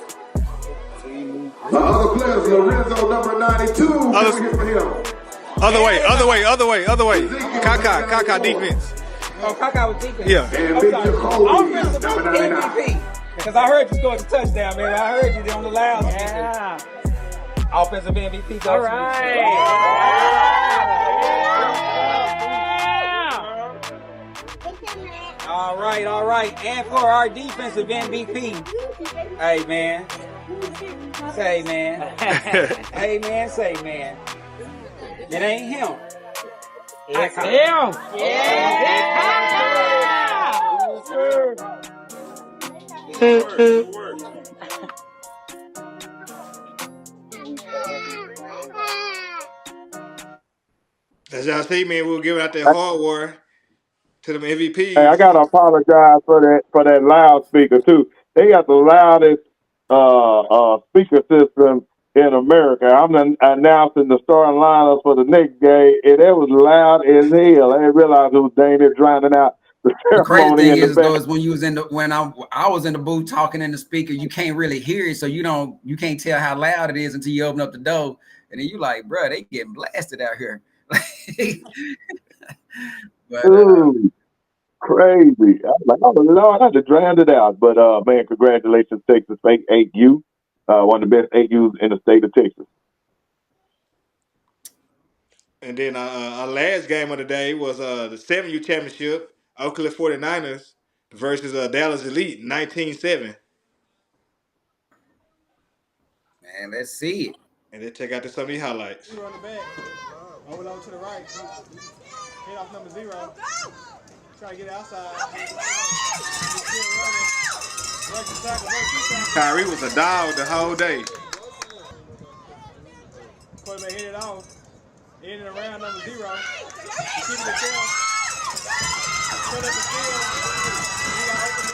The other players, Lorenzo, number 92. Can we hear from him? Other way. Kaka defense. Oh, Kaka was defense. Yeah. And Big Jacoby, Offensive number 99. MVP. Because I heard you scored a touchdown, man. I heard you on the loud. Yeah. Offensive MVP goes. All right. All right. And for our defensive MVP, hey, man. Say, man. Hey, man. Say, man. It ain't him. It's him. As y'all see, man, we'll give out that hardware to them MVPs. Hey, I gotta apologize for that loudspeaker too. They got the loudest speaker system in America. I'm announcing the starting lineups for the next game, and it was loud as hell. I didn't realize it was dang near drowning out the crazy thing is, though, is when you was when I was in the booth talking in the speaker, you can't really hear it, so you can't tell how loud it is until you open up the door, and then you like, bro, they getting blasted out here. But Ooh, crazy. I was like, oh Lord, I had to drown it out. But man, congratulations, Texas State 8U. One of the best 8Us in the state of Texas. And then our last game of the day was the 7U championship, Oakland 49ers versus Dallas Elite, 19-7. man, let's see it. And then check out some of these highlights. Zero on the back. Overload to the right. Hit off number 0. Try to get it outside. Still running. Break the tackle. Break two tackles. Kyrie was a dog the whole day. Quarterback hit it off. In and around number 0. Keep it himself. Put up the field. He got open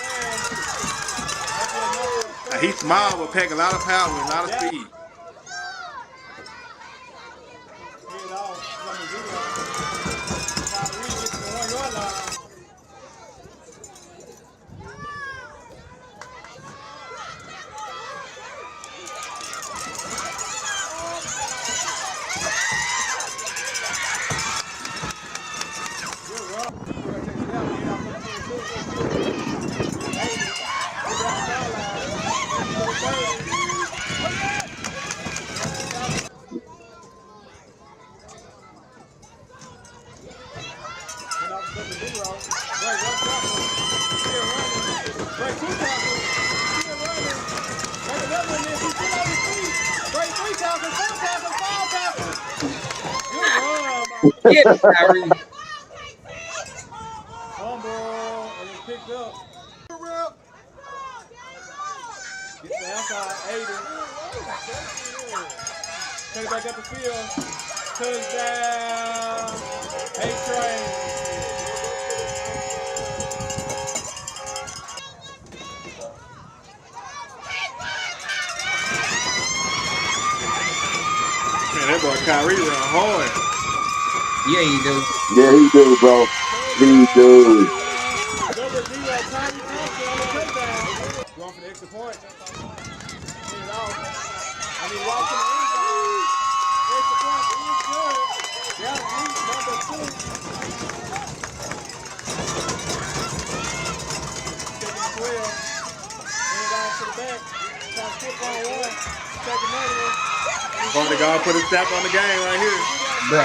man. He's small but pack a lot of power and a lot of speed. Hit it off. Number 0. Kyrie gets to the 1-yard line. Get it, Kyrie. Fumble, and it's picked up. Gets to the outside, Aiden. Take it back up the field. Touchdown, A-Train. Man, that boy Kyrie run hard. Yeah, he do. Yeah, he do, bro. He do. Number 0, Kyrie Thompson on the touchdown. Going for the extra point. Hit it off. I mean, walk to the end zone. Extra point is good. Down number 2. Taking the 12. Hand it off to the back. Trying to skip on 1. Take another one. Going to go put a step on the game right here. Bro.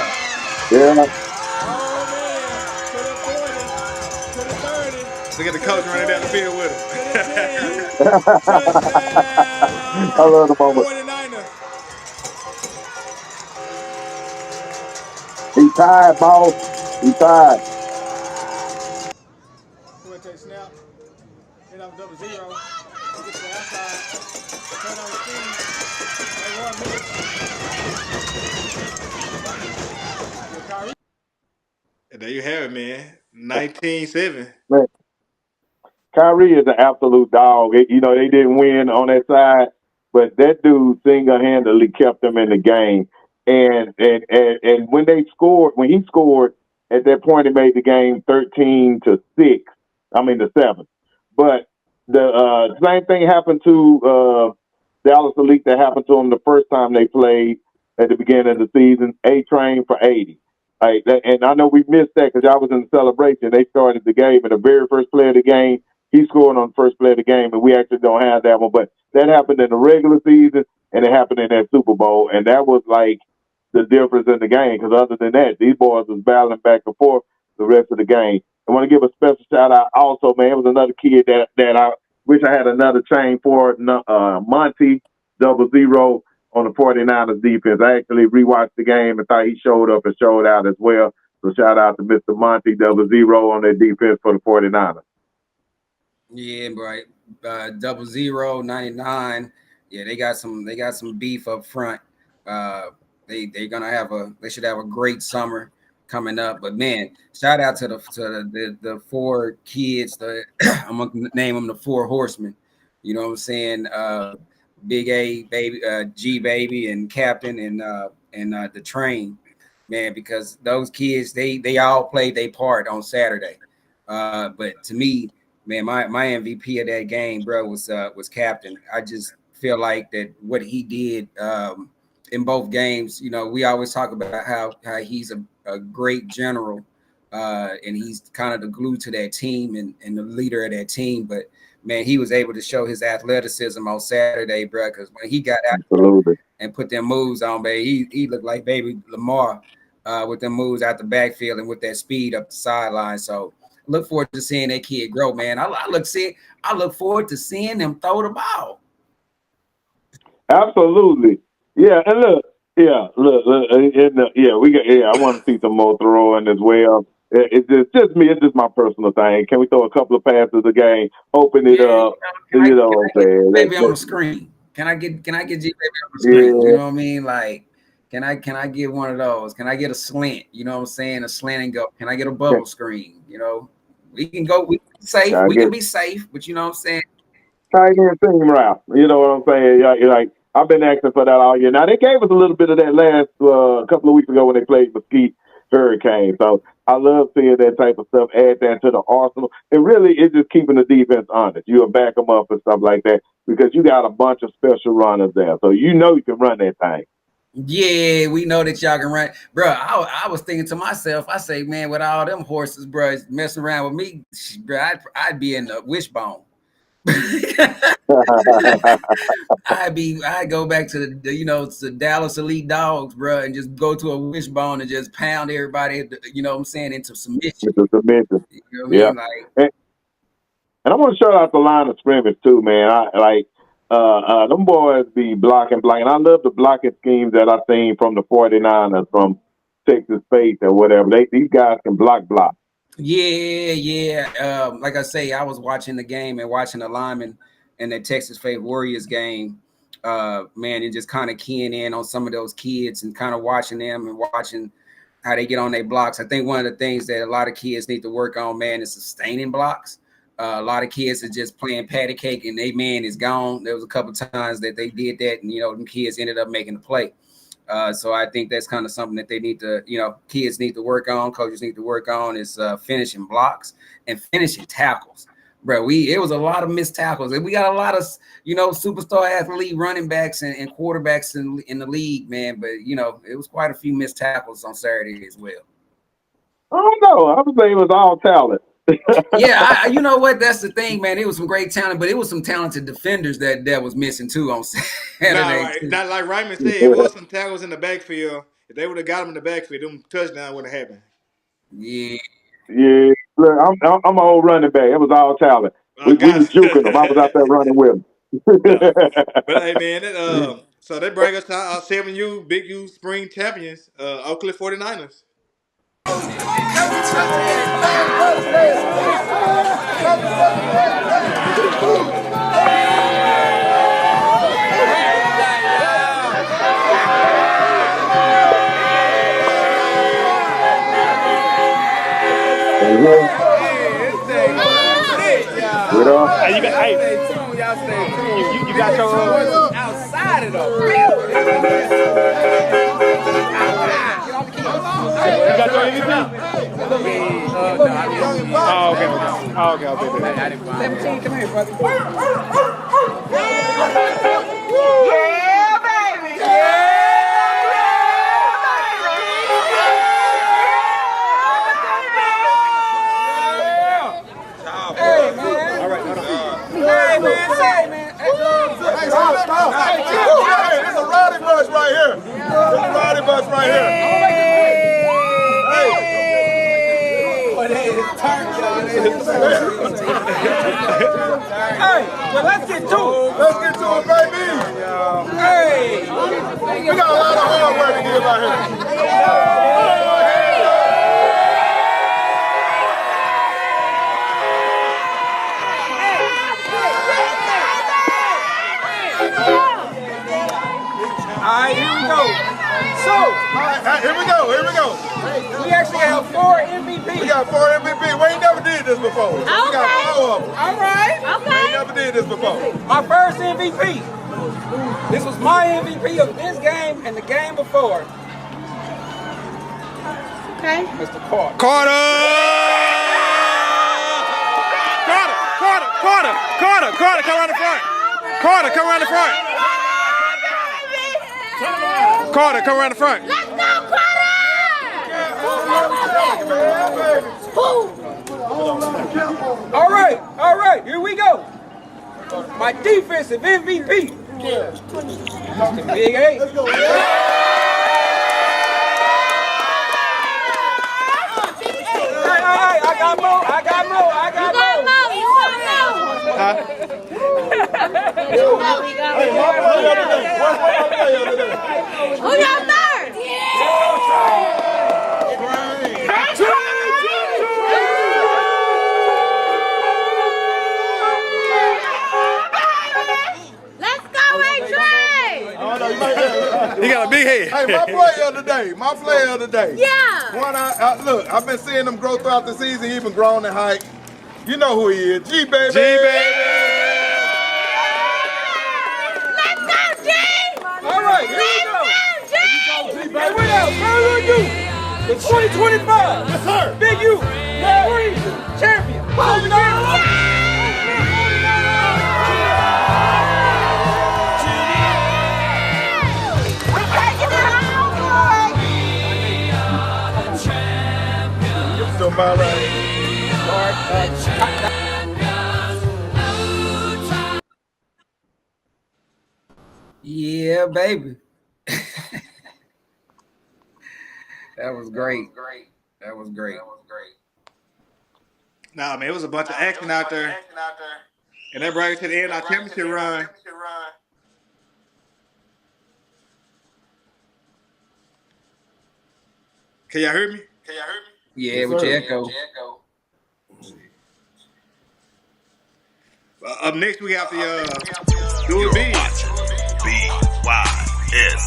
Yeah. Oh, man. To the 40. To the 30. Look at the coach running down the field with him. I love the moment. 49ers. He tied, boss. He tied. Who take snap? Hit off double 0. He gets to the outside. Turn on the speed. They 1 minute. And there you have it, man. 19-7. Man, Kyrie is an absolute dog. You know, they didn't win on that side, but that dude single-handedly kept them in the game. And when they scored, when he scored, at that point, he made the game 13-6. I mean, to 7. But the same thing happened to Dallas Elite that happened to them the first time they played at the beginning of the season. A-Train for 80. And I know we missed that because I was in the celebration. They started the game, and the very first play of the game, he scored on the first play of the game, and we actually don't have that one. But that happened in the regular season, and it happened in that Super Bowl, and that was like the difference in the game. Because other than that, these boys was battling back and forth the rest of the game. I want to give a special shout out also, man. It was another kid that I wish I had another chain for, Monty 00 on the 49ers defense. I actually rewatched the game and thought he showed up and showed out as well. So shout out to Mr. Monty 00 on their defense for the 49ers. Yeah, right. 00, 99. Yeah, they got some beef up front. They should have a great summer coming up. But man, shout out to the 4 kids. I'm gonna name them the 4 horsemen. You know what I'm saying? Big A baby, G baby, and Captain, and the Train, man, because those kids they all played their part on Saturday. But to me, man, my MVP of that game, bro, was Captain. I just feel like that what he did in both games. You know, we always talk about how he's a great general, and he's kind of the glue to that team and the leader of that team. But man, he was able to show his athleticism on Saturday, bro. Because when he got out and put them moves on, baby, he looked like baby Lamar with them moves out the backfield and with that speed up the sideline. So look forward to seeing that kid grow, man. I look forward to seeing them throw the ball. Absolutely. Yeah, and look, we got, I want to see some more throwing as well. It's just me. It's just my personal thing. Can we throw a couple of passes a game, open it up? You know what I'm saying? Baby on the screen. Can I get G baby on the screen? You know what I mean? Like, can I get one of those? Can I get a slant? You know what I'm saying? A slant and go. Can I get a bubble screen? You know, we can go. We can be safe. We can be safe, but you know what I'm saying? Tight end seam route. You know what I'm saying? Like I've been asking for that all year. Now they gave us a little bit of that last couple of weeks ago when they played Mesquite Hurricane. So I love seeing that type of stuff. Add that to the arsenal. And really, it's just keeping the defense honest. You'll back them up and stuff like that because you got a bunch of special runners there. So you know you can run that thing. Yeah, we know that y'all can run, bro. I was thinking to myself, I say, man, with all them horses, bro, messing around with me, bro, I'd be in the wishbone. I'd go back to the Dallas Elite Dogs, bro, and just go to a wishbone and just pound everybody, you know what I'm saying, into submission. Into submission. You know what I mean? Like, and I want to shout out the line of scrimmage too, man. Them boys be blocking. I love the blocking schemes that I seen from the 49ers, from Texas Faith or whatever. These guys can block. Yeah. Like I say, I was watching the game and watching the linemen in the Texas Faith Warriors game, man, and just kind of keying in on some of those kids and kind of watching them and watching how they get on their blocks. I think one of the things that a lot of kids need to work on, man, is sustaining blocks. A lot of kids are just playing patty cake and they man is gone. There was a couple times that they did that, and them kids ended up making the play. So I think that's kind of something that they need to, kids need to work on, coaches need to work on, is finishing blocks and finishing tackles. Bro, it was a lot of missed tackles. And we got a lot of, superstar athlete running backs and quarterbacks in the league, man. But, it was quite a few missed tackles on Saturday as well. I don't know. I would say it was all talent. Yeah, you know what? That's the thing, man. It was some great talent, but it was some talented defenders that was missing too on Saturday. Not like Ryman said, it was some tackles in the backfield. If they would have got them in the backfield, them touchdown would have happened. Yeah. Yeah. Look, I'm an old running back. It was all talent. We was juking them. I was out there running with them. But hey, man, so they bring us to our 7U, Big U Spring Champions, Oakland 49ers. You got your outside of the field. You got your MVP? Okay. 17, come here, brother. Yeah, baby. Yeah. There's a rowdy bus right here. Hey, well, let's get to it. Let's get to it, baby. Hey. We got a lot of hard work to give out here. All right, here we go. So, here we go. We actually have 4 MVPs. We got 4 MVPs. We ain't never did this before. So we got 4 of them. All right. We ain't never did this before. My first MVP. This was my MVP of this game and the game before. Okay. Mr. Carter. Carter, come around the front. Carter, come around the front. Carter, come around the front. Let's go, Carter! All right, here we go. My defensive MVP. Mr. Big A. Let's go. I got more. Who y'all third? Let's go, A-Trey! He got a big head. Hey, my player of the day. Yeah. One, look, I've been seeing him grow throughout the season. He's been growing in height. You know who he is. G, baby. G, baby. Let's go, G! All right, here we go. Hey, what else? How do you? The 2025. Yes, sir. Big U. Free champion. Hold on. Yeah, baby. That was great. That was great. Nah, man, it was a bunch of action out there. And that brought us to the end of our championship run. Can y'all hear me? Yeah, with your echo. Up next, we have the Do It Big. BYSE.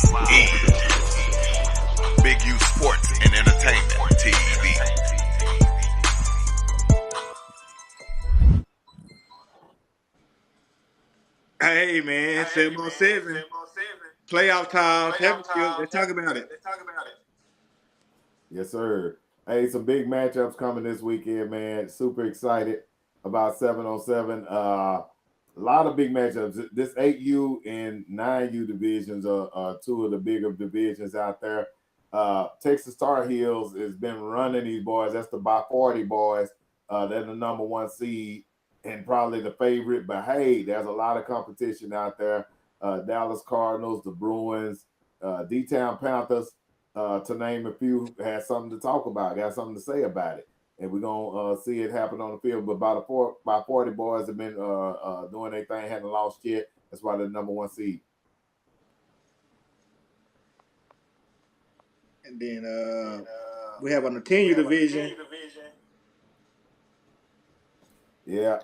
Big U Sports and Entertainment TV. Hey, man, 7-on-7. Playoff time, championship. Let's talk about it. Yes, sir. Hey, some big matchups coming this weekend, man. Super excited about 7-on-7. A lot of big matchups. This 8U and 9U divisions are two of the bigger divisions out there. Texas Tar Heels has been running these boys. That's the by 40 boys. They're the number one seed and probably the favorite. But, hey, there's a lot of competition out there. Dallas Cardinals, the Bruins, D-Town Panthers, to name a few, has something to talk about, got something to say about it. And we're going to see it happen on the field. But by 40 boys have been doing their thing, hadn't lost yet. That's why they're the number one seed. And then we have on the 10U division. Yeah,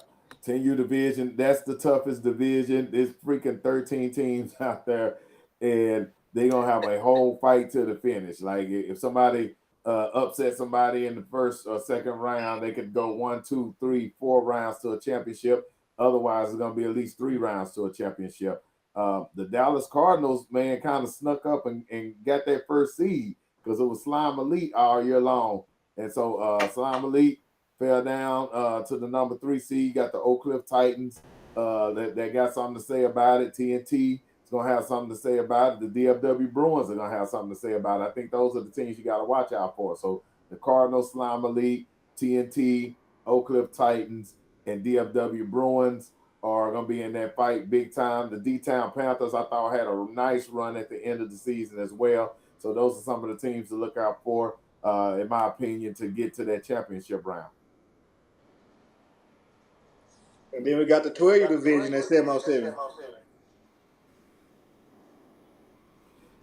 10U division, that's the toughest division. There's freaking 13 teams out there, and they're going to have a whole fight to the finish. Like, if somebody upset somebody in the first or second round, they could go 1, 2, 3, 4 rounds to a championship. Otherwise, it's going to be at least 3 rounds to a championship. The Dallas Cardinals, man, kind of snuck up and got that first seed because it was Slime Elite all year long. And so Slime Elite fell down to the number 3 seed. Got the Oak Cliff Titans that got something to say about it. TNT is going to have something to say about it. The DFW Bruins are going to have something to say about it. I think those are the teams you got to watch out for. So the Cardinals, Slime Elite, TNT, Oak Cliff Titans, and DFW Bruins are going to be in that fight big time. The D-Town Panthers, I thought, had a nice run at the end of the season as well. So those are some of the teams to look out for, in my opinion, to get to that championship round. And then we got the 12U division at 7-on-7.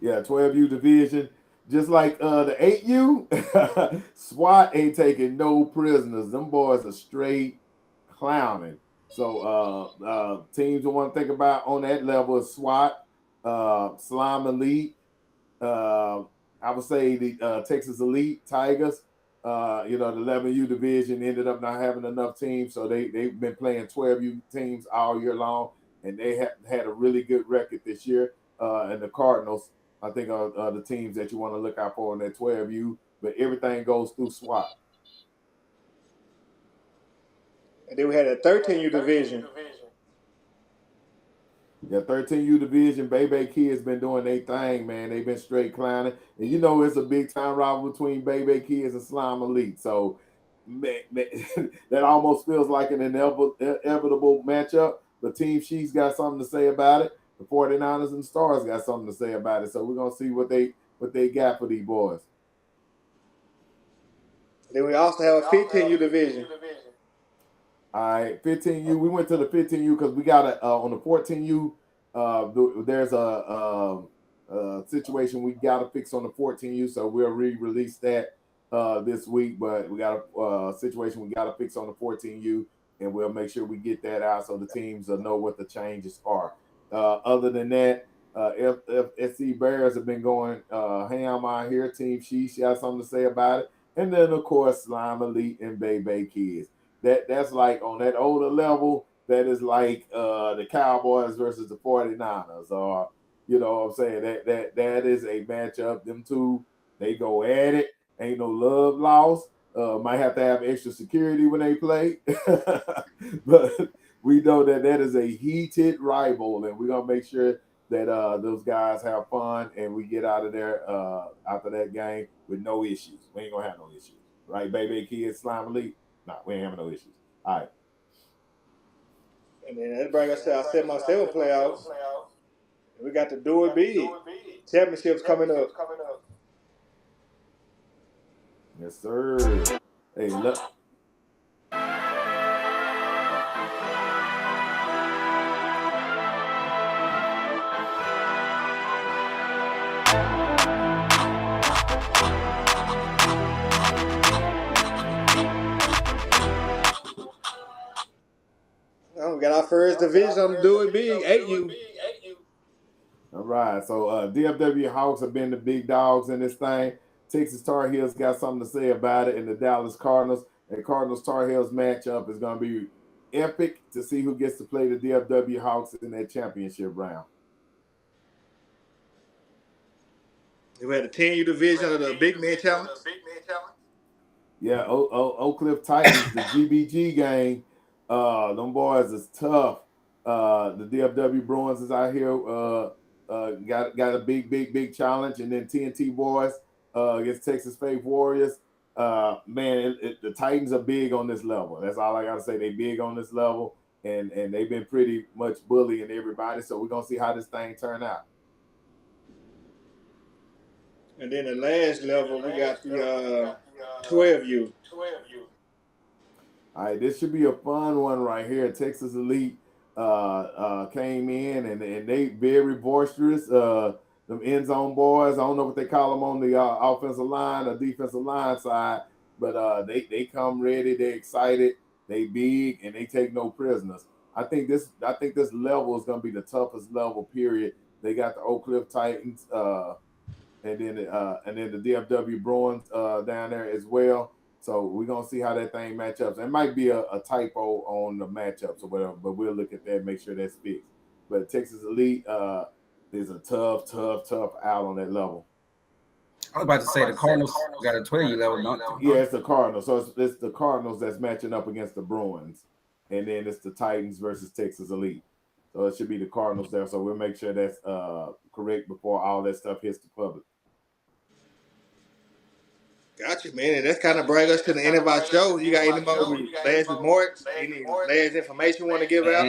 Yeah, 12U division. Just like the 8U, SWAT ain't taking no prisoners. Them boys are straight clowning. So teams you want to think about on that level is SWAT, Slime Elite, I would say the Texas Elite Tigers. The 11U division ended up not having enough teams, so they've been playing 12U teams all year long, and they had a really good record this year. And the Cardinals, I think, are the teams that you want to look out for in that 12U, but everything goes through SWAT. And then we had a 13U division. Yeah, 13U division, Baby Kids been doing their thing, man. They've been straight clowning. And you know it's a big time rivalry between Baby Kids and Slime Elite. So man, that almost feels like an inevitable matchup. But Team Sheets got something to say about it. The 49ers and the Stars got something to say about it. So we're gonna see what they got for these boys. Then we also have a 15U division. All right, 15U. We went to the 15U because we got a on the 14U. There's a situation we got to fix on the 14U, so we'll re-release that this week. But we got a situation we got to fix on the 14U, and we'll make sure we get that out so the teams will know what the changes are. Other than that, FSC Bears have been going ham out here. Team Sheesh got something to say about it, and then of course Slime Elite and Baby Kids. That's like on that older level, that is like the Cowboys versus the 49ers, or you know what I'm saying, that is a matchup. Them two, they go at it. Ain't no love lost. Might have to have extra security when they play. But we know that is a heated rival, and we're gonna make sure that those guys have fun and we get out of there after that game with no issues. We ain't gonna have no issues. Right, Baby Kids, Slime Elite? No, we ain't having no issues. All right. And then that brings us to our 7-on-7 playoffs. We got the Do It Big championships coming up. Yes, sir. Hey, look. We got our first division on the Do It Big, 8U. All right, so DFW Hawks have been the big dogs in this thing. Texas Tar Heels got something to say about it, and the Dallas Cardinals. And Cardinals Tar Heels matchup is going to be epic to see who gets to play the DFW Hawks in that championship round. We had the 10U division of the Big Man Challenge. Yeah, Oak Cliff Titans, the GBG game. Them boys is tough. The DFW Bruins is out here. Got a big challenge, and then TNT boys against Texas Faith Warriors. Man, the Titans are big on this level. That's all I gotta say. They big on this level, and they've been pretty much bullying everybody. So we're gonna see how this thing turn out. And then the last level, we got the 12U. All right, this should be a fun one right here. Texas Elite came in and they very boisterous. Them end zone boys, I don't know what they call them on the offensive line or defensive line side, but they come ready, they're excited, they big, and they take no prisoners. I think this level is going to be the toughest level, period. They got the Oak Cliff Titans and then the DFW Bruins down there as well. So we're going to see how that thing match up. It might be a typo on the matchups or whatever, but we'll look at that and make sure that's fixed. But Texas Elite is a tough out on that level. I was about to say the Cardinals got a 12U level, don't they? Yeah, it's the Cardinals. So it's the Cardinals that's matching up against the Bruins. And then it's the Titans versus Texas Elite. So it should be the Cardinals there. So we'll make sure that's correct before all that stuff hits the public. Gotcha, man. And that's kind of bring us to the end of our show. You got any more last remarks? Any last information you want to give out?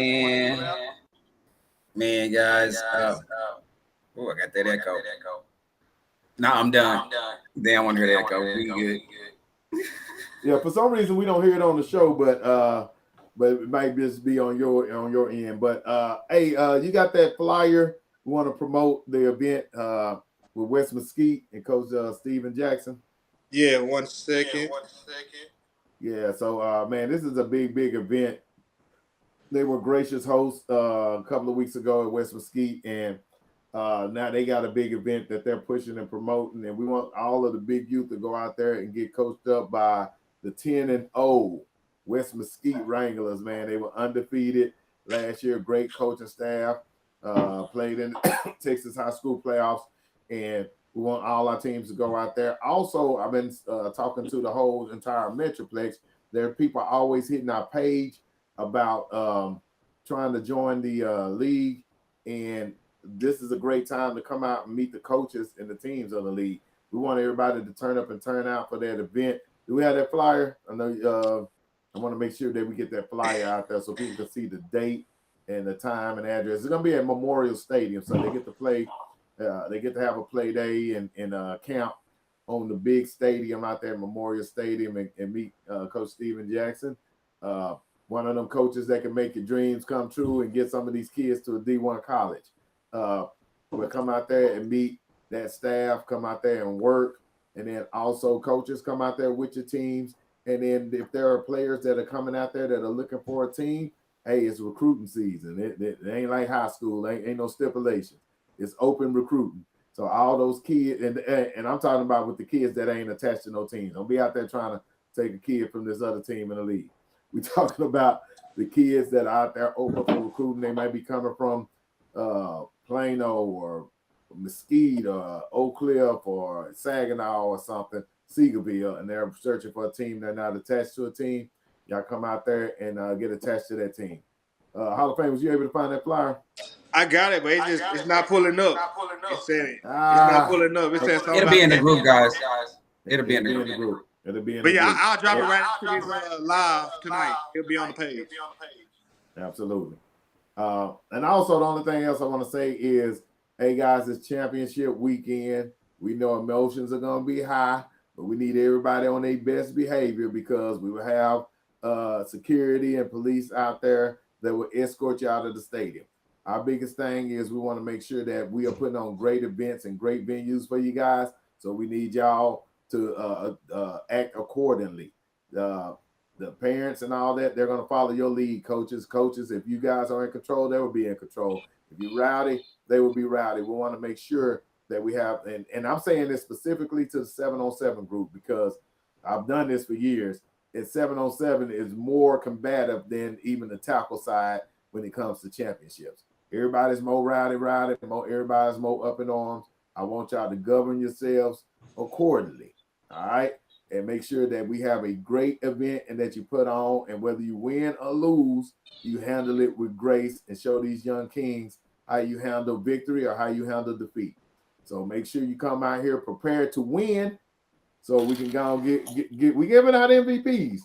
Man, guys. I got that echo. No, I'm done. They don't want to hear that echo. We good. Yeah, for some reason we don't hear it on the show, but it might just be on your end. But hey, you got that flyer? We want to promote the event with West Mesquite and Coach Steven Jackson. Yeah, 1 second. Yeah, so man, this is a big event. They were gracious hosts a couple of weeks ago at West Mesquite, and now they got a big event that they're pushing and promoting, and we want all of the big youth to go out there and get coached up by the 10-0 West Mesquite Wranglers. Man, they were undefeated last year. Great coaching staff, played in Texas high school playoffs, and we want all our teams to go out there. Also, I've been talking to the whole entire Metroplex. There are people always hitting our page about trying to join the league. And this is a great time to come out and meet the coaches and the teams of the league. We want everybody to turn up and turn out for that event. Do we have that flyer? I know I want to make sure that we get that flyer out there so people can see the date and the time and address. It's going to be at Memorial Stadium, so they get to play. They get to have a play day and camp on the big stadium out there, Memorial Stadium, and meet Coach Steven Jackson, one of them coaches that can make your dreams come true and get some of these kids to a D1 college. We'll come out there and meet that staff, come out there and work, and then also coaches come out there with your teams. And then if there are players that are coming out there that are looking for a team, hey, it's recruiting season. It ain't like high school. Ain't no stipulations. It's open recruiting. So all those kids, and I'm talking about with the kids that ain't attached to no teams. Don't be out there trying to take a kid from this other team in the league. We're talking about the kids that are out there open for recruiting. They might be coming from Plano or Mesquite or Oak Cliff or Saginaw or something, Seagoville, and they're searching for a team. They're not attached to a team. Y'all come out there and get attached to that team. Hall of Fame, was you able to find that flyer? I got it, but it's not pulling up. It's saying it's not pulling up. It says It'll be in the group, guys. It'll be in the group. It'll be in but the yeah, group. I'll drop it right after this live tonight. It'll be on the page. Absolutely. And also the only thing else I want to say is, hey guys, it's championship weekend. We know emotions are going to be high, but we need everybody on their best behavior because we will have security and police out there that will escort you out of the stadium. Our biggest thing is we want to make sure that we are putting on great events and great venues for you guys. So we need y'all to act accordingly. The parents and all that, they're going to follow your lead, coaches. Coaches, if you guys are in control, they will be in control. If you're rowdy, they will be rowdy. We want to make sure that we have, and I'm saying this specifically to the 7-on-7 group because I've done this for years. And 7-on-7 is more combative than even the tackle side when it comes to championships. Everybody's more rowdy, everybody's more up in arms. I want y'all to govern yourselves accordingly, all right? And make sure that we have a great event and that you put on, and whether you win or lose, you handle it with grace and show these young kings how you handle victory or how you handle defeat. So make sure you come out here prepared to win so we can go and get we giving out MVPs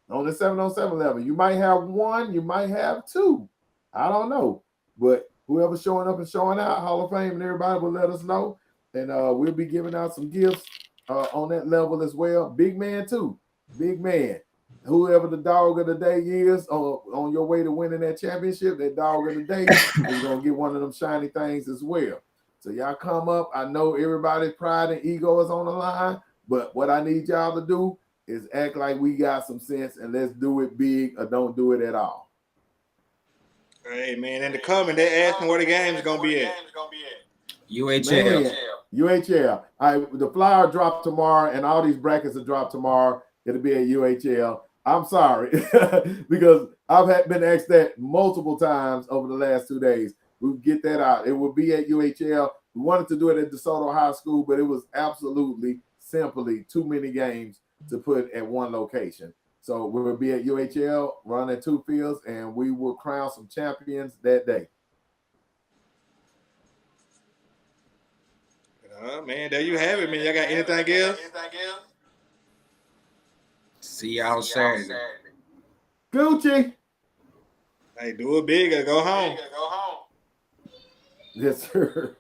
on the 7-on-7 level. You might have one, you might have two. I don't know. But whoever's showing up and showing out, Hall of Fame and everybody will let us know. And we'll be giving out some gifts on that level as well. Big man too. Big man. Whoever the dog of the day is on your way to winning that championship, that dog of the day is going to get one of them shiny things as well. So y'all come up. I know everybody's pride and ego is on the line, but what I need y'all to do is act like we got some sense and let's do it big or don't do it at all. Hey, man, in the comment, they asking where the game's going to be at. UHL. Man, UHL. The flyer dropped tomorrow, and all these brackets will drop tomorrow. It'll be at UHL. I'm sorry, because I've been asked that multiple times over the last 2 days. We'll get that out. It will be at UHL. We wanted to do it at DeSoto High School, but it was absolutely, simply too many games to put at one location. So we'll be at UHL, run at 2 fields, and we will crown some champions that day. Man, there you have it, man. Y'all got anything else? See y'all Saturday. Gucci. Hey, do it big or go home. Yes, sir.